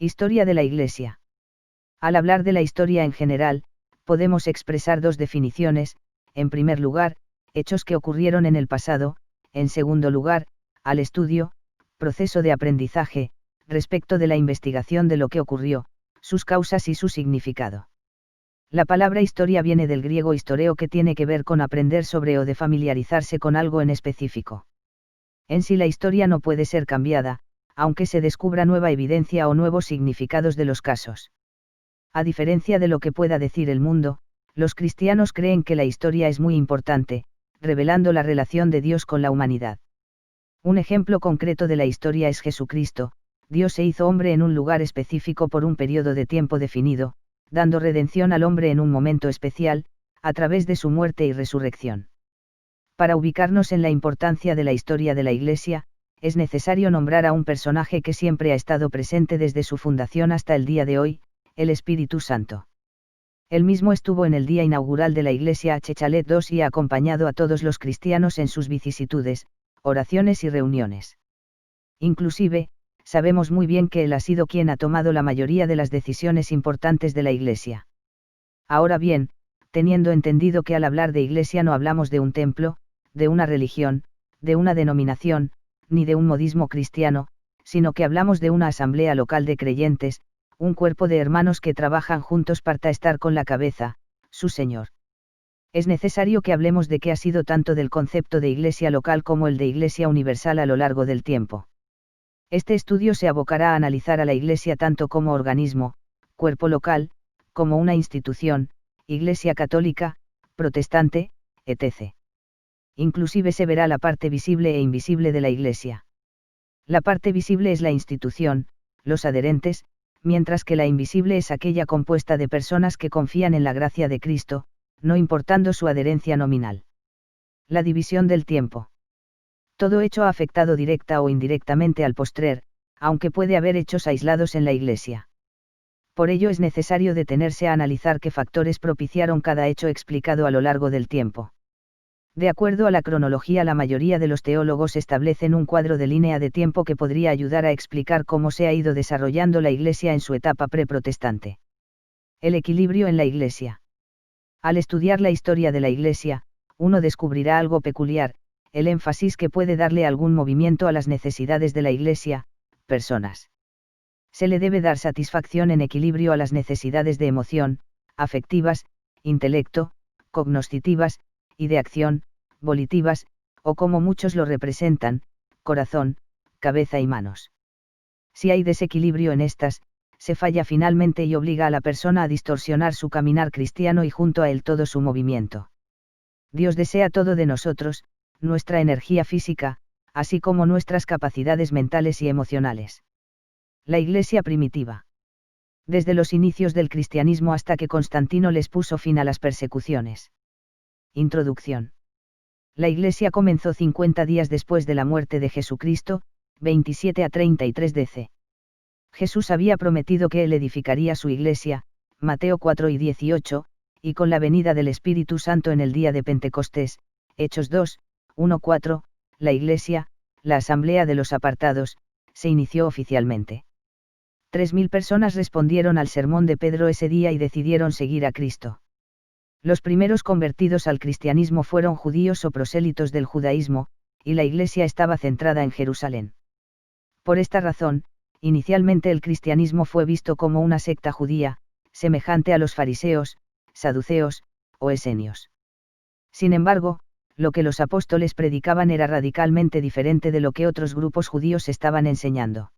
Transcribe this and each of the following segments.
Historia de la Iglesia. Al hablar de la historia en general, podemos expresar dos definiciones: en primer lugar, hechos que ocurrieron en el pasado; en segundo lugar, al estudio, proceso de aprendizaje, respecto de la investigación de lo que ocurrió, sus causas y su significado. La palabra historia viene del griego historeo, que tiene que ver con aprender sobre o de familiarizarse con algo en específico. En sí la historia no puede ser cambiada, aunque se descubra nueva evidencia o nuevos significados de los casos. A diferencia de lo que pueda decir el mundo, los cristianos creen que la historia es muy importante, revelando la relación de Dios con la humanidad. Un ejemplo concreto de la historia es Jesucristo. Dios se hizo hombre en un lugar específico por un periodo de tiempo definido, dando redención al hombre en un momento especial, a través de su muerte y resurrección. Para ubicarnos en la importancia de la historia de la Iglesia, es necesario nombrar a un personaje que siempre ha estado presente desde su fundación hasta el día de hoy: el Espíritu Santo. Él mismo estuvo en el día inaugural de la Iglesia H. Chalet II y ha acompañado a todos los cristianos en sus vicisitudes, oraciones y reuniones. Inclusive, sabemos muy bien que él ha sido quien ha tomado la mayoría de las decisiones importantes de la Iglesia. Ahora bien, teniendo entendido que al hablar de Iglesia no hablamos de un templo, de una religión, de una denominación, ni de un modismo cristiano, sino que hablamos de una asamblea local de creyentes, un cuerpo de hermanos que trabajan juntos para estar con la cabeza, su Señor. Es necesario que hablemos de qué ha sido tanto del concepto de Iglesia local como el de Iglesia universal a lo largo del tiempo. Este estudio se abocará a analizar a la Iglesia tanto como organismo, cuerpo local, como una institución, Iglesia católica, protestante, etc. Inclusive se verá la parte visible e invisible de la Iglesia. La parte visible es la institución, los adherentes, mientras que la invisible es aquella compuesta de personas que confían en la gracia de Cristo, no importando su adherencia nominal. La división del tiempo. Todo hecho ha afectado directa o indirectamente al postrer, aunque puede haber hechos aislados en la Iglesia. Por ello es necesario detenerse a analizar qué factores propiciaron cada hecho explicado a lo largo del tiempo. De acuerdo a la cronología, la mayoría de los teólogos establecen un cuadro de línea de tiempo que podría ayudar a explicar cómo se ha ido desarrollando la Iglesia en su etapa preprotestante. El equilibrio en la Iglesia. Al estudiar la historia de la Iglesia, uno descubrirá algo peculiar: el énfasis que puede darle algún movimiento a las necesidades de la Iglesia, personas. Se le debe dar satisfacción en equilibrio a las necesidades de emoción, afectivas, intelecto, cognoscitivas, y de acción, volitivas, o como muchos lo representan, corazón, cabeza y manos. Si hay desequilibrio en estas, se falla finalmente y obliga a la persona a distorsionar su caminar cristiano y junto a él todo su movimiento. Dios desea todo de nosotros, nuestra energía física, así como nuestras capacidades mentales y emocionales. La Iglesia primitiva. Desde los inicios del cristianismo hasta que Constantino les puso fin a las persecuciones. Introducción. La Iglesia comenzó 50 días después de la muerte de Jesucristo, 27 a 33 DC. Jesús había prometido que él edificaría su Iglesia, Mateo 4 y 18, y con la venida del Espíritu Santo en el día de Pentecostés, Hechos 2, 1-4, la Iglesia, la Asamblea de los Apartados, se inició oficialmente. 3.000 personas respondieron al sermón de Pedro ese día y decidieron seguir a Cristo. Los primeros convertidos al cristianismo fueron judíos o prosélitos del judaísmo, y la Iglesia estaba centrada en Jerusalén. Por esta razón, inicialmente el cristianismo fue visto como una secta judía, semejante a los fariseos, saduceos, o esenios. Sin embargo, lo que los apóstoles predicaban era radicalmente diferente de lo que otros grupos judíos estaban enseñando.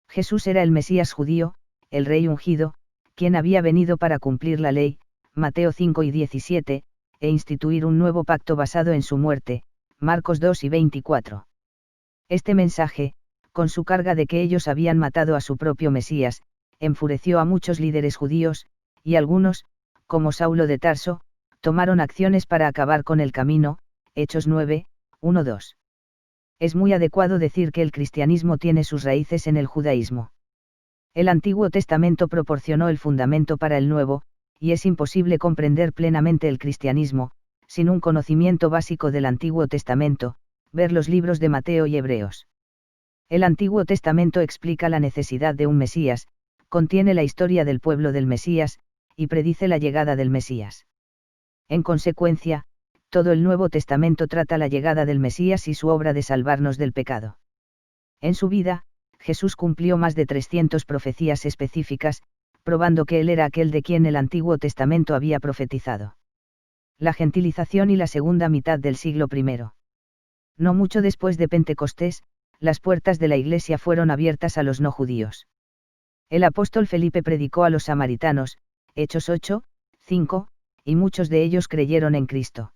Jesús era el Mesías judío, el Rey ungido, quien había venido para cumplir la ley, Mateo 5 y 17, e instituir un nuevo pacto basado en su muerte, Marcos 2 y 24. Este mensaje, con su carga de que ellos habían matado a su propio Mesías, enfureció a muchos líderes judíos, y algunos, como Saulo de Tarso, tomaron acciones para acabar con el camino, Hechos 9, 1-2. Es muy adecuado decir que el cristianismo tiene sus raíces en el judaísmo. El Antiguo Testamento proporcionó el fundamento para el Nuevo, y es imposible comprender plenamente el cristianismo, sin un conocimiento básico del Antiguo Testamento, ver los libros de Mateo y Hebreos. El Antiguo Testamento explica la necesidad de un Mesías, contiene la historia del pueblo del Mesías, y predice la llegada del Mesías. En consecuencia, todo el Nuevo Testamento trata la llegada del Mesías y su obra de salvarnos del pecado. En su vida, Jesús cumplió más de 300 profecías específicas, probando que él era aquel de quien el Antiguo Testamento había profetizado. La gentilización y la segunda mitad del siglo I. No mucho después de Pentecostés, las puertas de la Iglesia fueron abiertas a los no judíos. El apóstol Felipe predicó a los samaritanos, Hechos 8, 5, y muchos de ellos creyeron en Cristo.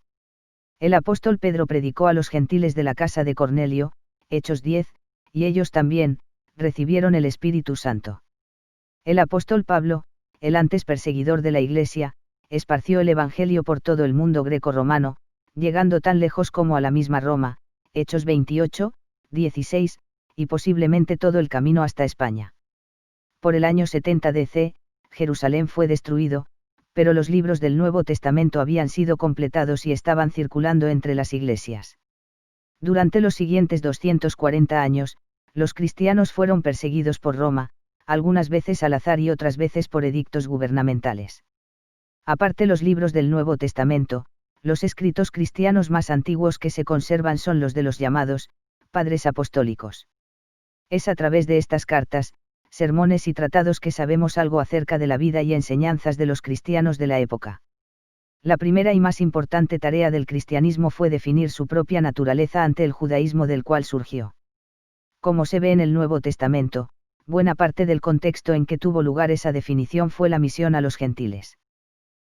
El apóstol Pedro predicó a los gentiles de la casa de Cornelio, Hechos 10, y ellos también, recibieron el Espíritu Santo. El apóstol Pablo, el antes perseguidor de la Iglesia, esparció el Evangelio por todo el mundo greco-romano, llegando tan lejos como a la misma Roma, Hechos 28, 16, y posiblemente todo el camino hasta España. Por el año 70 DC, Jerusalén fue destruido, pero los libros del Nuevo Testamento habían sido completados y estaban circulando entre las iglesias. Durante los siguientes 240 años, los cristianos fueron perseguidos por Roma, algunas veces al azar y otras veces por edictos gubernamentales. Aparte los libros del Nuevo Testamento, los escritos cristianos más antiguos que se conservan son los de los llamados padres apostólicos. Es a través de estas cartas, sermones y tratados que sabemos algo acerca de la vida y enseñanzas de los cristianos de la época. La primera y más importante tarea del cristianismo fue definir su propia naturaleza ante el judaísmo del cual surgió. Como se ve en el Nuevo Testamento, buena parte del contexto en que tuvo lugar esa definición fue la misión a los gentiles.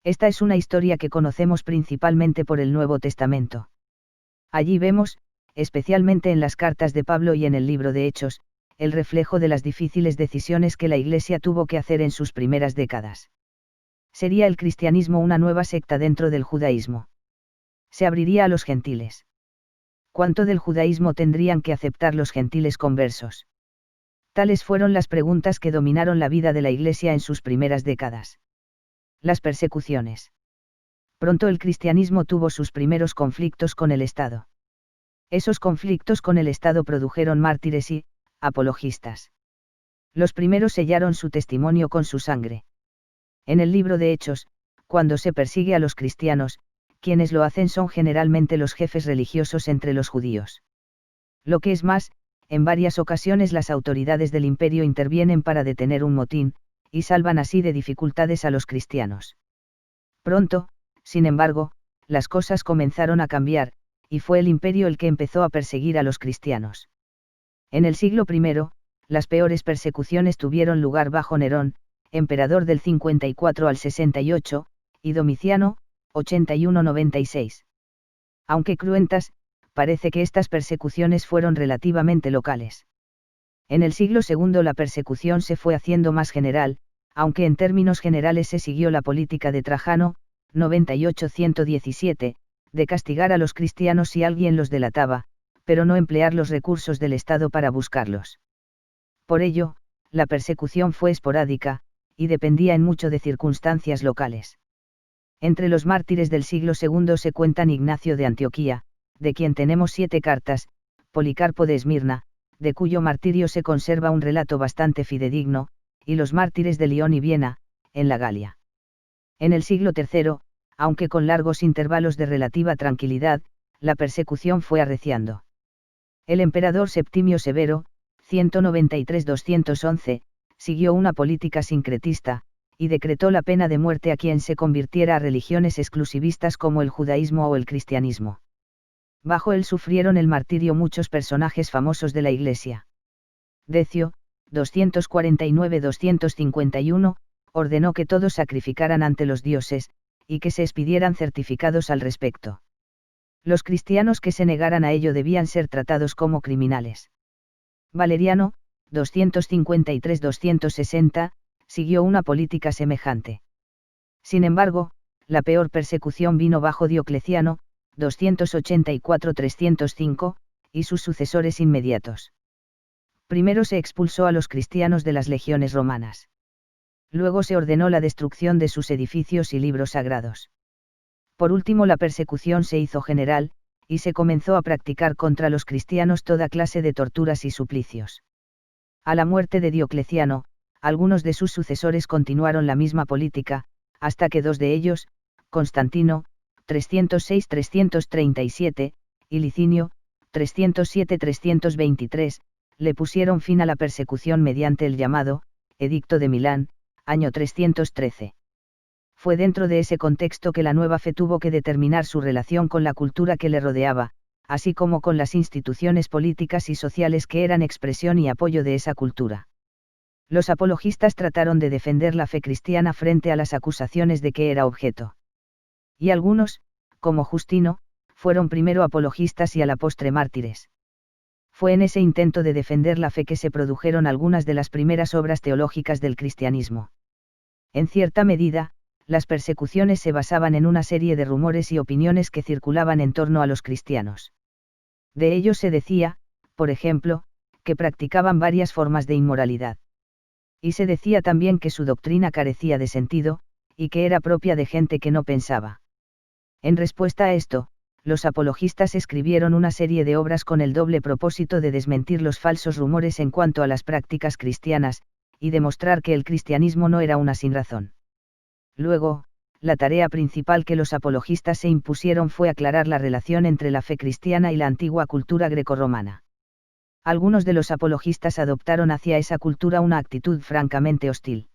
Esta es una historia que conocemos principalmente por el Nuevo Testamento. Allí vemos, especialmente en las cartas de Pablo y en el libro de Hechos, el reflejo de las difíciles decisiones que la Iglesia tuvo que hacer en sus primeras décadas. ¿Sería el cristianismo una nueva secta dentro del judaísmo? ¿Se abriría a los gentiles? ¿Cuánto del judaísmo tendrían que aceptar los gentiles conversos? Tales fueron las preguntas que dominaron la vida de la Iglesia en sus primeras décadas. Las persecuciones. Pronto el cristianismo tuvo sus primeros conflictos con el Estado. Esos conflictos con el Estado produjeron mártires y apologistas. Los primeros sellaron su testimonio con su sangre. En el libro de Hechos, cuando se persigue a los cristianos, quienes lo hacen son generalmente los jefes religiosos entre los judíos. Lo que es más, en varias ocasiones las autoridades del imperio intervienen para detener un motín, y salvan así de dificultades a los cristianos. Pronto, sin embargo, las cosas comenzaron a cambiar, y fue el imperio el que empezó a perseguir a los cristianos. En el siglo I, las peores persecuciones tuvieron lugar bajo Nerón, emperador del 54 al 68, y Domiciano, 81-96. Aunque cruentas, parece que estas persecuciones fueron relativamente locales. En el siglo II la persecución se fue haciendo más general, aunque en términos generales se siguió la política de Trajano, 98-117, de castigar a los cristianos si alguien los delataba, pero no emplear los recursos del Estado para buscarlos. Por ello, la persecución fue esporádica, y dependía en mucho de circunstancias locales. Entre los mártires del siglo II se cuentan Ignacio de Antioquía, de quien tenemos 7 cartas, Policarpo de Esmirna, de cuyo martirio se conserva un relato bastante fidedigno, y los mártires de Lyon y Viena, en la Galia. En el siglo III, aunque con largos intervalos de relativa tranquilidad, la persecución fue arreciando. El emperador Septimio Severo, 193-211, siguió una política sincretista, y decretó la pena de muerte a quien se convirtiera a religiones exclusivistas como el judaísmo o el cristianismo. Bajo él sufrieron el martirio muchos personajes famosos de la Iglesia. Decio, 249-251, ordenó que todos sacrificaran ante los dioses, y que se expidieran certificados al respecto. Los cristianos que se negaran a ello debían ser tratados como criminales. Valeriano, 253-260, siguió una política semejante. Sin embargo, la peor persecución vino bajo Diocleciano, 284-305, y sus sucesores inmediatos. Primero se expulsó a los cristianos de las legiones romanas. Luego se ordenó la destrucción de sus edificios y libros sagrados. Por último, la persecución se hizo general, y se comenzó a practicar contra los cristianos toda clase de torturas y suplicios. A la muerte de Diocleciano, algunos de sus sucesores continuaron la misma política, hasta que dos de ellos, Constantino, 306-337, y Licinio, 307-323, le pusieron fin a la persecución mediante el llamado Edicto de Milán, año 313. Fue dentro de ese contexto que la nueva fe tuvo que determinar su relación con la cultura que le rodeaba, así como con las instituciones políticas y sociales que eran expresión y apoyo de esa cultura. Los apologistas trataron de defender la fe cristiana frente a las acusaciones de que era objeto. Y algunos, como Justino, fueron primero apologistas y a la postre mártires. Fue en ese intento de defender la fe que se produjeron algunas de las primeras obras teológicas del cristianismo. En cierta medida, las persecuciones se basaban en una serie de rumores y opiniones que circulaban en torno a los cristianos. De ellos se decía, por ejemplo, que practicaban varias formas de inmoralidad. Y se decía también que su doctrina carecía de sentido, y que era propia de gente que no pensaba. En respuesta a esto, los apologistas escribieron una serie de obras con el doble propósito de desmentir los falsos rumores en cuanto a las prácticas cristianas, y demostrar que el cristianismo no era una sinrazón. Luego, la tarea principal que los apologistas se impusieron fue aclarar la relación entre la fe cristiana y la antigua cultura grecorromana. Algunos de los apologistas adoptaron hacia esa cultura una actitud francamente hostil.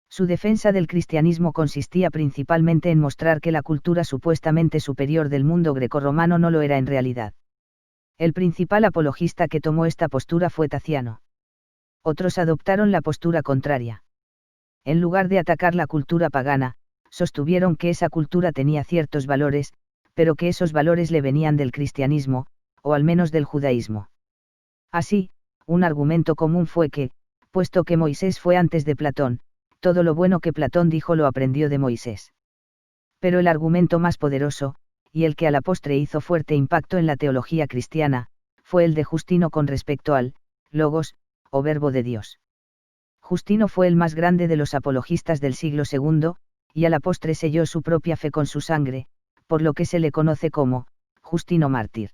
Su defensa del cristianismo consistía principalmente en mostrar que la cultura supuestamente superior del mundo grecorromano no lo era en realidad. El principal apologista que tomó esta postura fue Taciano. Otros adoptaron la postura contraria. En lugar de atacar la cultura pagana, sostuvieron que esa cultura tenía ciertos valores, pero que esos valores le venían del cristianismo, o al menos del judaísmo. Así, un argumento común fue que, puesto que Moisés fue antes de Platón, todo lo bueno que Platón dijo lo aprendió de Moisés. Pero el argumento más poderoso, y el que a la postre hizo fuerte impacto en la teología cristiana, fue el de Justino con respecto al logos, o verbo de Dios. Justino fue el más grande de los apologistas del siglo II, y a la postre selló su propia fe con su sangre, por lo que se le conoce como Justino mártir.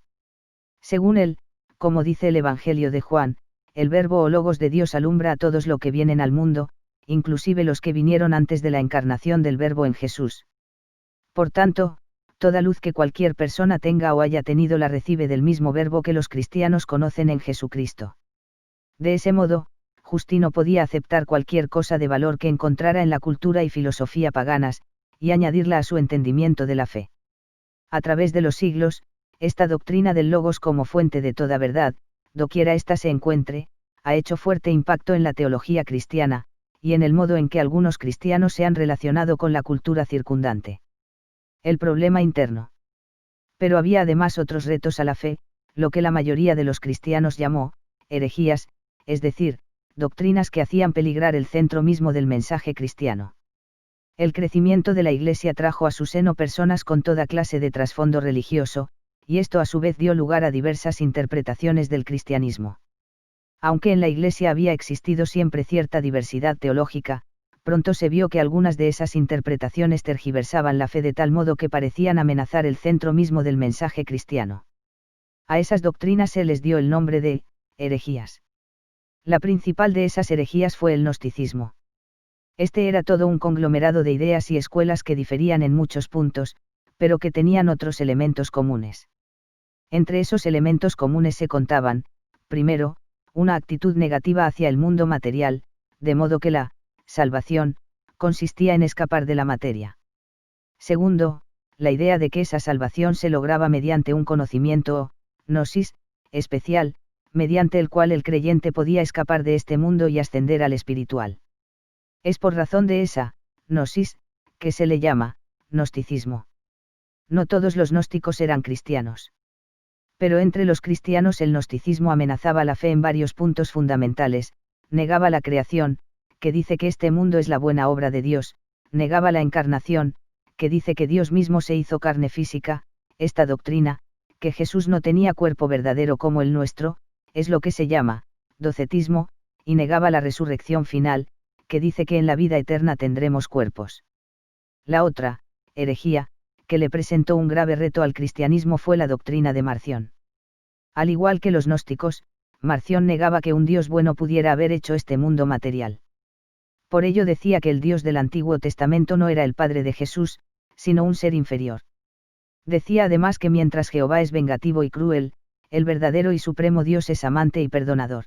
Según él, como dice el Evangelio de Juan, el verbo o logos de Dios alumbra a todos los que vienen al mundo, inclusive los que vinieron antes de la encarnación del verbo en Jesús. Por tanto, toda luz que cualquier persona tenga o haya tenido la recibe del mismo verbo que los cristianos conocen en Jesucristo. De ese modo, Justino podía aceptar cualquier cosa de valor que encontrara en la cultura y filosofía paganas, y añadirla a su entendimiento de la fe. A través de los siglos, esta doctrina del logos como fuente de toda verdad, doquiera ésta se encuentre, ha hecho fuerte impacto en la teología cristiana, y en el modo en que algunos cristianos se han relacionado con la cultura circundante. El problema interno. Pero había además otros retos a la fe, lo que la mayoría de los cristianos llamó herejías, es decir, doctrinas que hacían peligrar el centro mismo del mensaje cristiano. El crecimiento de la Iglesia trajo a su seno personas con toda clase de trasfondo religioso, y esto a su vez dio lugar a diversas interpretaciones del cristianismo. Aunque en la Iglesia había existido siempre cierta diversidad teológica, pronto se vio que algunas de esas interpretaciones tergiversaban la fe de tal modo que parecían amenazar el centro mismo del mensaje cristiano. A esas doctrinas se les dio el nombre de herejías. La principal de esas herejías fue el gnosticismo. Este era todo un conglomerado de ideas y escuelas que diferían en muchos puntos, pero que tenían otros elementos comunes. Entre esos elementos comunes se contaban, primero, una actitud negativa hacia el mundo material, de modo que la salvación consistía en escapar de la materia. Segundo, la idea de que esa salvación se lograba mediante un conocimiento o gnosis especial, mediante el cual el creyente podía escapar de este mundo y ascender al espiritual. Es por razón de esa gnosis que se le llama gnosticismo. No todos los gnósticos eran cristianos. Pero entre los cristianos el gnosticismo amenazaba la fe en varios puntos fundamentales, negaba la creación, que dice que este mundo es la buena obra de Dios, negaba la encarnación, que dice que Dios mismo se hizo carne física, esta doctrina, que Jesús no tenía cuerpo verdadero como el nuestro, es lo que se llama docetismo, y negaba la resurrección final, que dice que en la vida eterna tendremos cuerpos. La otra, herejía, que le presentó un grave reto al cristianismo fue la doctrina de Marción. Al igual que los gnósticos, Marción negaba que un Dios bueno pudiera haber hecho este mundo material. Por ello decía que el Dios del Antiguo Testamento no era el Padre de Jesús, sino un ser inferior. Decía además que mientras Jehová es vengativo y cruel, el verdadero y supremo Dios es amante y perdonador.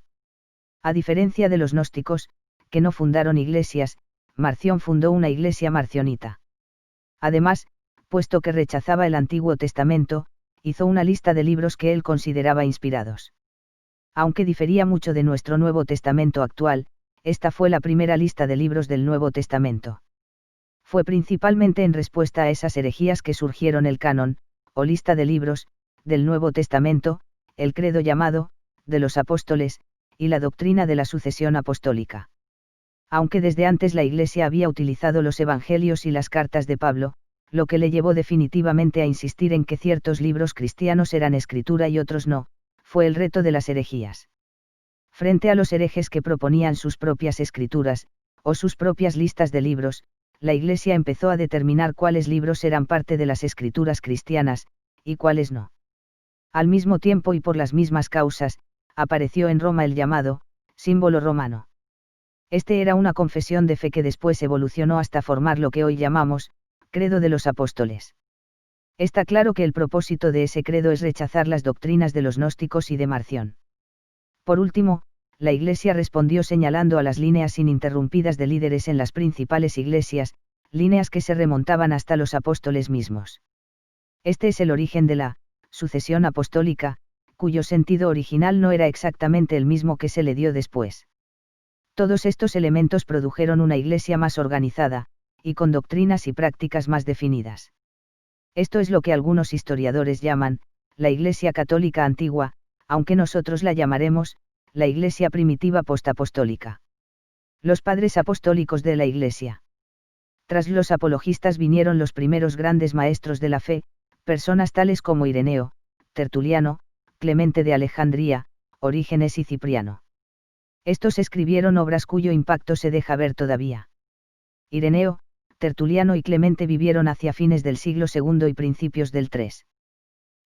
A diferencia de los gnósticos, que no fundaron iglesias, Marción fundó una iglesia marcionita. Además, puesto que rechazaba el Antiguo Testamento, hizo una lista de libros que él consideraba inspirados. Aunque difería mucho de nuestro Nuevo Testamento actual, esta fue la primera lista de libros del Nuevo Testamento. Fue principalmente en respuesta a esas herejías que surgieron el canon, o lista de libros, del Nuevo Testamento, el credo llamado, de los apóstoles, y la doctrina de la sucesión apostólica. Aunque desde antes la Iglesia había utilizado los Evangelios y las cartas de Pablo, lo que le llevó definitivamente a insistir en que ciertos libros cristianos eran escritura y otros no, fue el reto de las herejías. Frente a los herejes que proponían sus propias escrituras, o sus propias listas de libros, la Iglesia empezó a determinar cuáles libros eran parte de las escrituras cristianas, y cuáles no. Al mismo tiempo y por las mismas causas, apareció en Roma el llamado, símbolo romano. Este era una confesión de fe que después evolucionó hasta formar lo que hoy llamamos, credo de los apóstoles. Está claro que el propósito de ese credo es rechazar las doctrinas de los gnósticos y de Marción. Por último, la Iglesia respondió señalando a las líneas ininterrumpidas de líderes en las principales iglesias, líneas que se remontaban hasta los apóstoles mismos. Este es el origen de la sucesión apostólica, cuyo sentido original no era exactamente el mismo que se le dio después. Todos estos elementos produjeron una iglesia más organizada, y con doctrinas y prácticas más definidas. Esto es lo que algunos historiadores llaman, la Iglesia Católica Antigua, aunque nosotros la llamaremos, la Iglesia Primitiva Postapostólica. Los padres apostólicos de la Iglesia. Tras los apologistas vinieron los primeros grandes maestros de la fe, personas tales como Ireneo, Tertuliano, Clemente de Alejandría, Orígenes y Cipriano. Estos escribieron obras cuyo impacto se deja ver todavía. Ireneo, Tertuliano y Clemente vivieron hacia fines del siglo II y principios del III.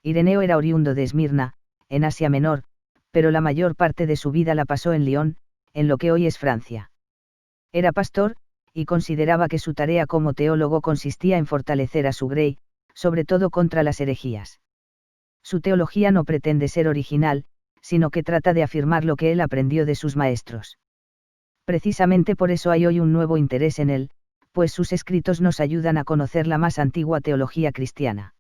Ireneo era oriundo de Esmirna, en Asia Menor, pero la mayor parte de su vida la pasó en Lyon, en lo que hoy es Francia. Era pastor, y consideraba que su tarea como teólogo consistía en fortalecer a su grey, sobre todo contra las herejías. Su teología no pretende ser original, sino que trata de afirmar lo que él aprendió de sus maestros. Precisamente por eso hay hoy un nuevo interés en él, pues sus escritos nos ayudan a conocer la más antigua teología cristiana.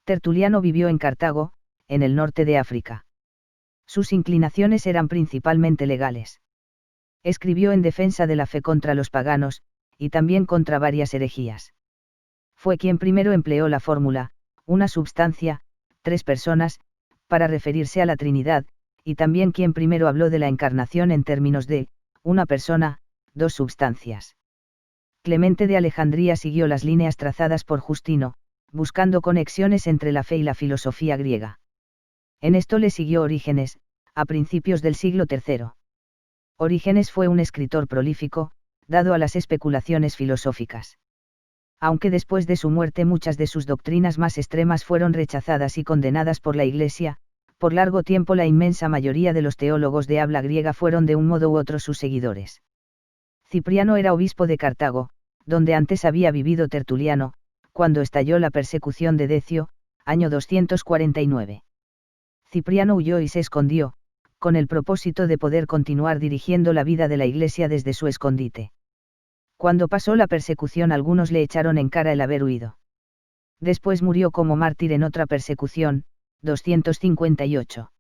Tertuliano vivió en Cartago, en el norte de África. Sus inclinaciones eran principalmente legales. Escribió en defensa de la fe contra los paganos, y también contra varias herejías. Fue quien primero empleó la fórmula, una substancia, tres personas, para referirse a la Trinidad, y también quien primero habló de la encarnación en términos de, una persona, dos substancias. Clemente de Alejandría siguió las líneas trazadas por Justino, buscando conexiones entre la fe y la filosofía griega. En esto le siguió Orígenes, a principios del siglo III. Orígenes fue un escritor prolífico, dado a las especulaciones filosóficas. Aunque después de su muerte muchas de sus doctrinas más extremas fueron rechazadas y condenadas por la Iglesia, por largo tiempo la inmensa mayoría de los teólogos de habla griega fueron de un modo u otro sus seguidores. Cipriano era obispo de Cartago, donde antes había vivido Tertuliano, cuando estalló la persecución de Decio, año 249. Cipriano huyó y se escondió, con el propósito de poder continuar dirigiendo la vida de la Iglesia desde su escondite. Cuando pasó la persecución algunos le echaron en cara el haber huido. Después murió como mártir en otra persecución, 258.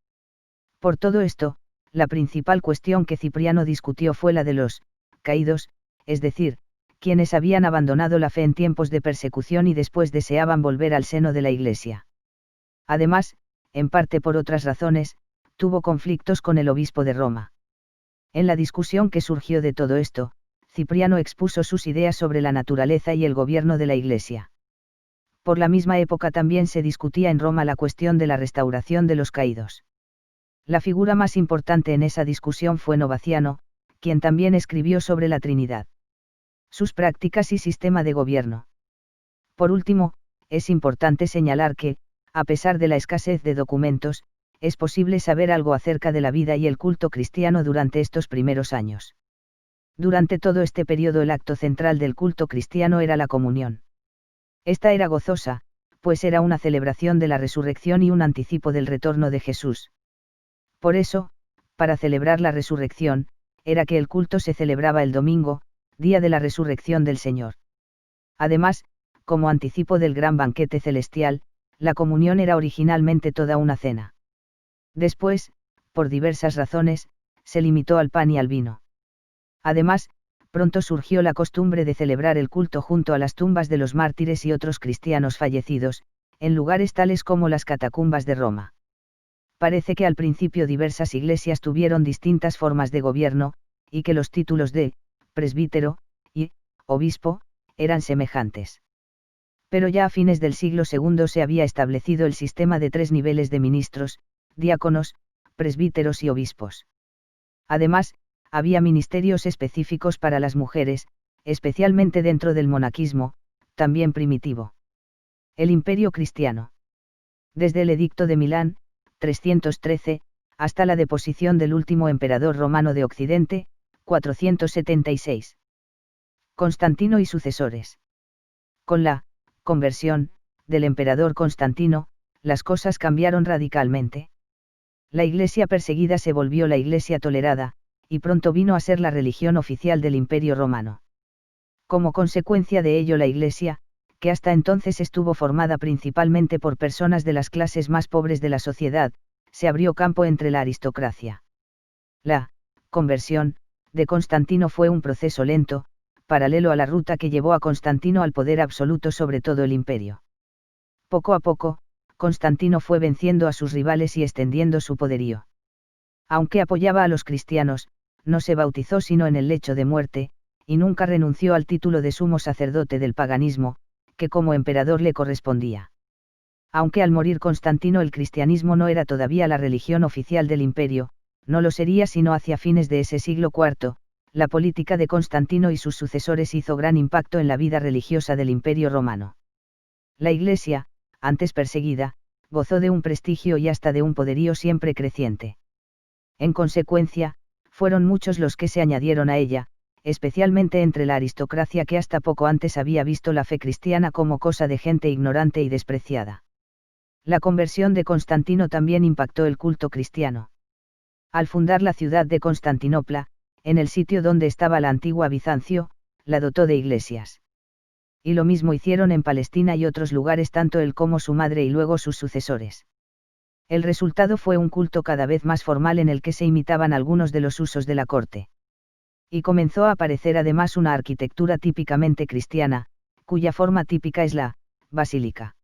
Por todo esto, la principal cuestión que Cipriano discutió fue la de los caídos, es decir, quienes habían abandonado la fe en tiempos de persecución y después deseaban volver al seno de la Iglesia. Además, en parte por otras razones, tuvo conflictos con el obispo de Roma. En la discusión que surgió de todo esto, Cipriano expuso sus ideas sobre la naturaleza y el gobierno de la Iglesia. Por la misma época también se discutía en Roma la cuestión de la restauración de los caídos. La figura más importante en esa discusión fue Novaciano, quien también escribió sobre la Trinidad, sus prácticas y sistema de gobierno. Por último, es importante señalar que, a pesar de la escasez de documentos, es posible saber algo acerca de la vida y el culto cristiano durante estos primeros años. Durante todo este periodo el acto central del culto cristiano era la comunión. Esta era gozosa, pues era una celebración de la resurrección y un anticipo del retorno de Jesús. Por eso, para celebrar la resurrección, era que el culto se celebraba el domingo, día de la resurrección del Señor. Además, como anticipo del gran banquete celestial, la comunión era originalmente toda una cena. Después, por diversas razones, se limitó al pan y al vino. Además, pronto surgió la costumbre de celebrar el culto junto a las tumbas de los mártires y otros cristianos fallecidos, en lugares tales como las catacumbas de Roma. Parece que al principio diversas iglesias tuvieron distintas formas de gobierno, y que los títulos de presbítero y obispo eran semejantes. Pero ya a fines del siglo II se había establecido el sistema de 3 niveles de ministros, diáconos, presbíteros y obispos. Además, había ministerios específicos para las mujeres, especialmente dentro del monaquismo, también primitivo. El Imperio cristiano. Desde el Edicto de Milán, 313, hasta la deposición del último emperador romano de Occidente, 476. Constantino y sucesores. Con la conversión del emperador Constantino, las cosas cambiaron radicalmente. La iglesia perseguida se volvió la iglesia tolerada, y pronto vino a ser la religión oficial del Imperio romano. Como consecuencia de ello la iglesia, que hasta entonces estuvo formada principalmente por personas de las clases más pobres de la sociedad, se abrió campo entre la aristocracia. La conversión de Constantino fue un proceso lento, paralelo a la ruta que llevó a Constantino al poder absoluto sobre todo el imperio. Poco a poco, Constantino fue venciendo a sus rivales y extendiendo su poderío. Aunque apoyaba a los cristianos, no se bautizó sino en el lecho de muerte, y nunca renunció al título de sumo sacerdote del paganismo, que como emperador le correspondía. Aunque al morir Constantino el cristianismo no era todavía la religión oficial del imperio, no lo sería sino hacia fines de ese siglo IV, la política de Constantino y sus sucesores hizo gran impacto en la vida religiosa del Imperio romano. La Iglesia, antes perseguida, gozó de un prestigio y hasta de un poderío siempre creciente. En consecuencia, fueron muchos los que se añadieron a ella, especialmente entre la aristocracia que hasta poco antes había visto la fe cristiana como cosa de gente ignorante y despreciada. La conversión de Constantino también impactó el culto cristiano. Al fundar la ciudad de Constantinopla, en el sitio donde estaba la antigua Bizancio, la dotó de iglesias. Y lo mismo hicieron en Palestina y otros lugares tanto él como su madre y luego sus sucesores. El resultado fue un culto cada vez más formal en el que se imitaban algunos de los usos de la corte. Y comenzó a aparecer además una arquitectura típicamente cristiana, cuya forma típica es la basílica.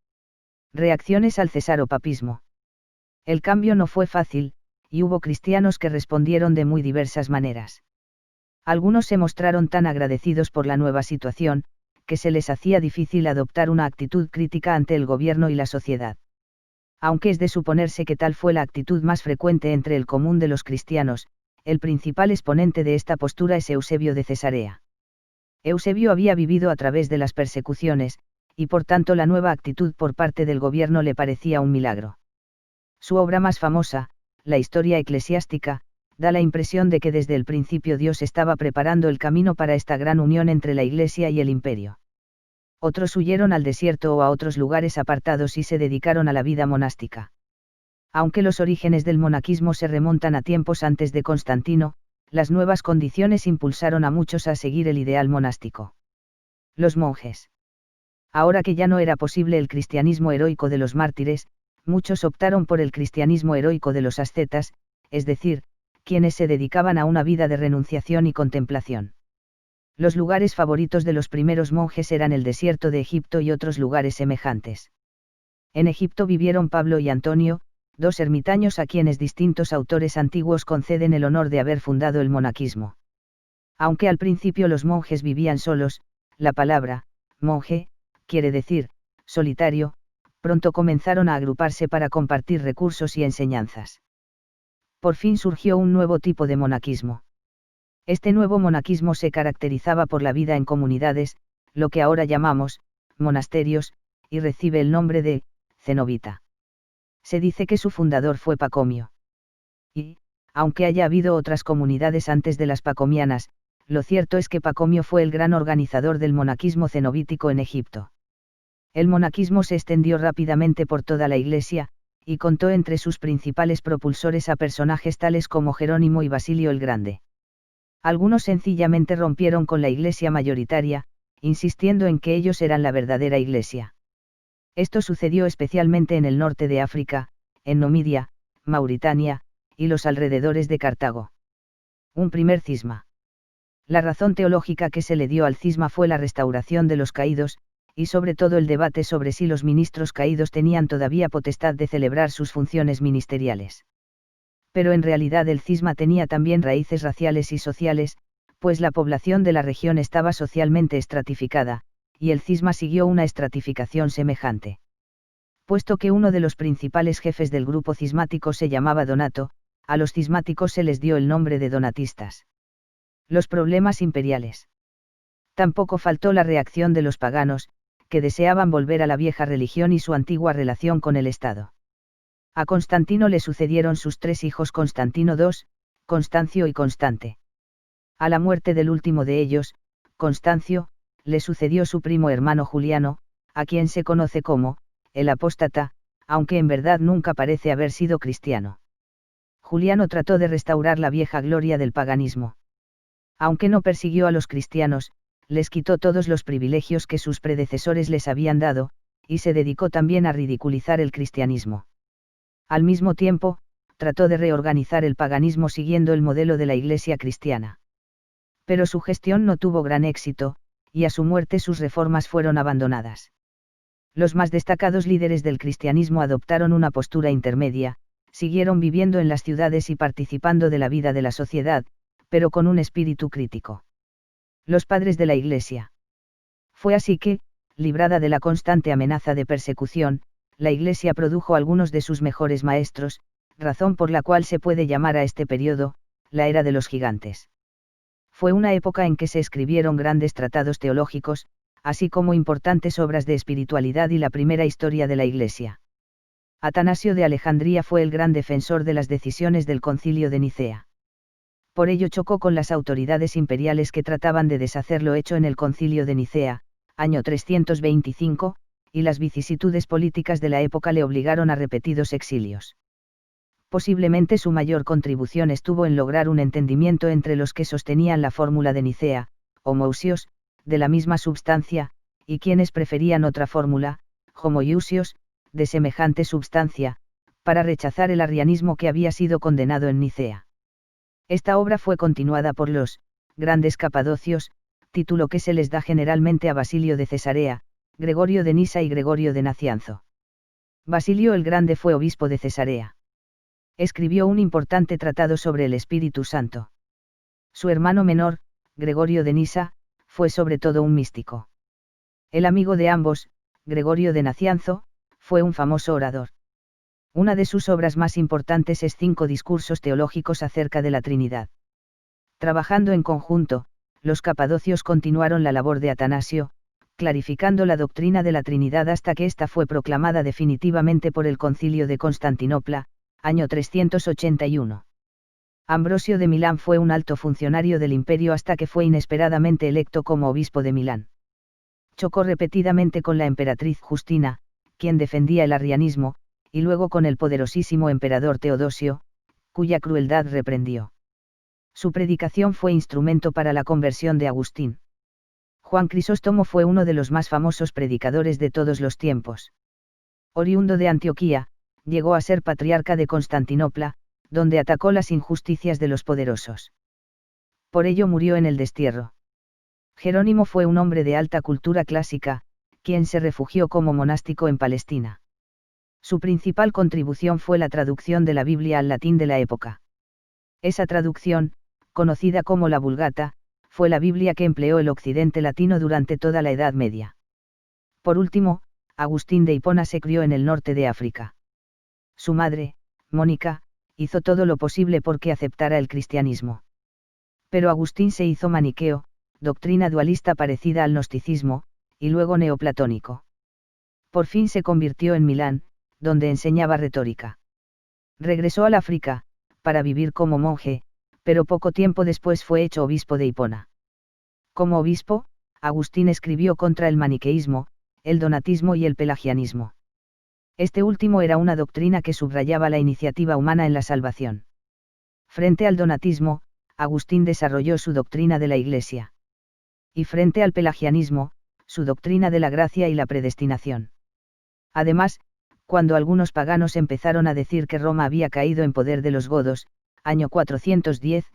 Reacciones al cesaropapismo. El cambio no fue fácil, y hubo cristianos que respondieron de muy diversas maneras. Algunos se mostraron tan agradecidos por la nueva situación, que se les hacía difícil adoptar una actitud crítica ante el gobierno y la sociedad. Aunque es de suponerse que tal fue la actitud más frecuente entre el común de los cristianos, el principal exponente de esta postura es Eusebio de Cesarea. Eusebio había vivido a través de las persecuciones, y por tanto la nueva actitud por parte del gobierno le parecía un milagro. Su obra más famosa, la Historia Eclesiástica, da la impresión de que desde el principio Dios estaba preparando el camino para esta gran unión entre la Iglesia y el imperio. Otros huyeron al desierto o a otros lugares apartados y se dedicaron a la vida monástica. Aunque los orígenes del monaquismo se remontan a tiempos antes de Constantino, las nuevas condiciones impulsaron a muchos a seguir el ideal monástico. Los monjes. Ahora que ya no era posible el cristianismo heroico de los mártires, muchos optaron por el cristianismo heroico de los ascetas, es decir, quienes se dedicaban a una vida de renunciación y contemplación. Los lugares favoritos de los primeros monjes eran el desierto de Egipto y otros lugares semejantes. En Egipto vivieron Pablo y Antonio, 2 ermitaños a quienes distintos autores antiguos conceden el honor de haber fundado el monaquismo. Aunque al principio los monjes vivían solos, la palabra monje quiere decir solitario, pronto comenzaron a agruparse para compartir recursos y enseñanzas. Por fin surgió un nuevo tipo de monaquismo. Este nuevo monaquismo se caracterizaba por la vida en comunidades, lo que ahora llamamos monasterios, y recibe el nombre de cenobita. Se dice que su fundador fue Pacomio. Y, aunque haya habido otras comunidades antes de las pacomianas, lo cierto es que Pacomio fue el gran organizador del monaquismo cenobítico en Egipto. El monaquismo se extendió rápidamente por toda la Iglesia, y contó entre sus principales propulsores a personajes tales como Jerónimo y Basilio el Grande. Algunos sencillamente rompieron con la Iglesia mayoritaria, insistiendo en que ellos eran la verdadera Iglesia. Esto sucedió especialmente en el norte de África, en Numidia, Mauritania, y los alrededores de Cartago. Un primer cisma. La razón teológica que se le dio al cisma fue la restauración de los caídos, y sobre todo el debate sobre si los ministros caídos tenían todavía potestad de celebrar sus funciones ministeriales. Pero en realidad el cisma tenía también raíces raciales y sociales, pues la población de la región estaba socialmente estratificada, y el cisma siguió una estratificación semejante. Puesto que uno de los principales jefes del grupo cismático se llamaba Donato, a los cismáticos se les dio el nombre de donatistas. Los problemas imperiales. Tampoco faltó la reacción de los paganos, que deseaban volver a la vieja religión y su antigua relación con el Estado. A Constantino le sucedieron sus tres hijos Constantino II, Constancio y Constante. A la muerte del último de ellos, Constancio, le sucedió su primo hermano Juliano, a quien se conoce como, el apóstata, aunque en verdad nunca parece haber sido cristiano. Juliano trató de restaurar la vieja gloria del paganismo. Aunque no persiguió a los cristianos, les quitó todos los privilegios que sus predecesores les habían dado, y se dedicó también a ridiculizar el cristianismo. Al mismo tiempo, trató de reorganizar el paganismo siguiendo el modelo de la Iglesia cristiana. Pero su gestión no tuvo gran éxito, y a su muerte sus reformas fueron abandonadas. Los más destacados líderes del cristianismo adoptaron una postura intermedia, siguieron viviendo en las ciudades y participando de la vida de la sociedad, pero con un espíritu crítico. Los padres de la Iglesia. Fue así que, librada de la constante amenaza de persecución, la Iglesia produjo algunos de sus mejores maestros, razón por la cual se puede llamar a este periodo, la era de los gigantes. Fue una época en que se escribieron grandes tratados teológicos, así como importantes obras de espiritualidad y la primera historia de la Iglesia. Atanasio de Alejandría fue el gran defensor de las decisiones del Concilio de Nicea. Por ello chocó con las autoridades imperiales que trataban de deshacer lo hecho en el Concilio de Nicea, año 325, y las vicisitudes políticas de la época le obligaron a repetidos exilios. Posiblemente su mayor contribución estuvo en lograr un entendimiento entre los que sostenían la fórmula de Nicea, homousios, de la misma substancia, y quienes preferían otra fórmula, homoiousios, de semejante substancia, para rechazar el arrianismo que había sido condenado en Nicea. Esta obra fue continuada por los grandes capadocios, título que se les da generalmente a Basilio de Cesarea, Gregorio de Nisa y Gregorio de Nacianzo. Basilio el Grande fue obispo de Cesarea. Escribió un importante tratado sobre el Espíritu Santo. Su hermano menor, Gregorio de Nisa, fue sobre todo un místico. El amigo de ambos, Gregorio de Nacianzo, fue un famoso orador. Una de sus obras más importantes es 5 discursos teológicos acerca de la Trinidad. Trabajando en conjunto, los capadocios continuaron la labor de Atanasio, clarificando la doctrina de la Trinidad hasta que ésta fue proclamada definitivamente por el Concilio de Constantinopla, año 381. Ambrosio de Milán fue un alto funcionario del imperio hasta que fue inesperadamente electo como obispo de Milán. Chocó repetidamente con la emperatriz Justina, quien defendía el arrianismo, y luego con el poderosísimo emperador Teodosio, cuya crueldad reprendió. Su predicación fue instrumento para la conversión de Agustín. Juan Crisóstomo fue uno de los más famosos predicadores de todos los tiempos. Oriundo de Antioquía, llegó a ser patriarca de Constantinopla, donde atacó las injusticias de los poderosos. Por ello murió en el destierro. Jerónimo fue un hombre de alta cultura clásica, quien se refugió como monástico en Palestina. Su principal contribución fue la traducción de la Biblia al latín de la época. Esa traducción, conocida como la Vulgata, fue la Biblia que empleó el occidente latino durante toda la Edad Media. Por último, Agustín de Hipona se crió en el norte de África. Su madre, Mónica, hizo todo lo posible porque aceptara el cristianismo. Pero Agustín se hizo maniqueo, doctrina dualista parecida al gnosticismo, y luego neoplatónico. Por fin se convirtió en Milán, donde enseñaba retórica. Regresó al África, para vivir como monje, pero poco tiempo después fue hecho obispo de Hipona. Como obispo, Agustín escribió contra el maniqueísmo, el donatismo y el pelagianismo. Este último era una doctrina que subrayaba la iniciativa humana en la salvación. Frente al donatismo, Agustín desarrolló su doctrina de la Iglesia. Y frente al pelagianismo, su doctrina de la gracia y la predestinación. Además, cuando algunos paganos empezaron a decir que Roma había caído en poder de los godos, año 410,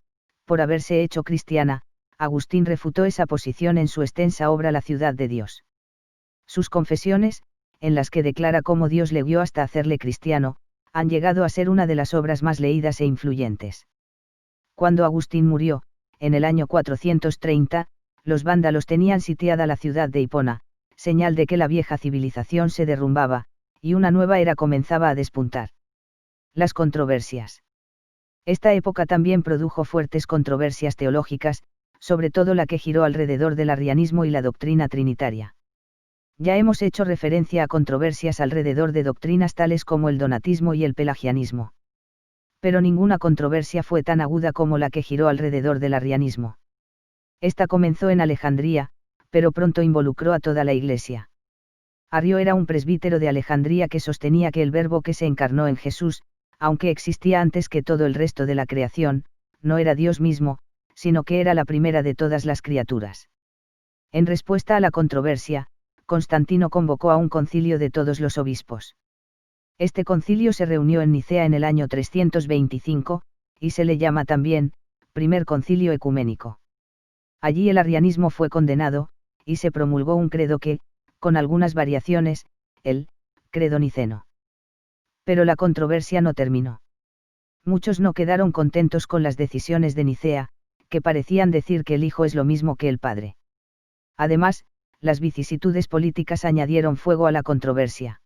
por haberse hecho cristiana, Agustín refutó esa posición en su extensa obra La ciudad de Dios. Sus confesiones, en las que declara cómo Dios le guió hasta hacerle cristiano, han llegado a ser una de las obras más leídas e influyentes. Cuando Agustín murió, en el año 430, los vándalos tenían sitiada la ciudad de Hipona, señal de que la vieja civilización se derrumbaba, y una nueva era comenzaba a despuntar. Las controversias. Esta época también produjo fuertes controversias teológicas, sobre todo la que giró alrededor del arrianismo y la doctrina trinitaria. Ya hemos hecho referencia a controversias alrededor de doctrinas tales como el donatismo y el pelagianismo. Pero ninguna controversia fue tan aguda como la que giró alrededor del arrianismo. Esta comenzó en Alejandría, pero pronto involucró a toda la Iglesia. Arrio era un presbítero de Alejandría que sostenía que el Verbo que se encarnó en Jesús, aunque existía antes que todo el resto de la creación, no era Dios mismo, sino que era la primera de todas las criaturas. En respuesta a la controversia, Constantino convocó a un concilio de todos los obispos. Este concilio se reunió en Nicea en el año 325, y se le llama también, Primer Concilio Ecuménico. Allí el arrianismo fue condenado, y se promulgó un credo que, con algunas variaciones, el credo niceno. Pero la controversia no terminó. Muchos no quedaron contentos con las decisiones de Nicea, que parecían decir que el Hijo es lo mismo que el Padre. Además, las vicisitudes políticas añadieron fuego a la controversia.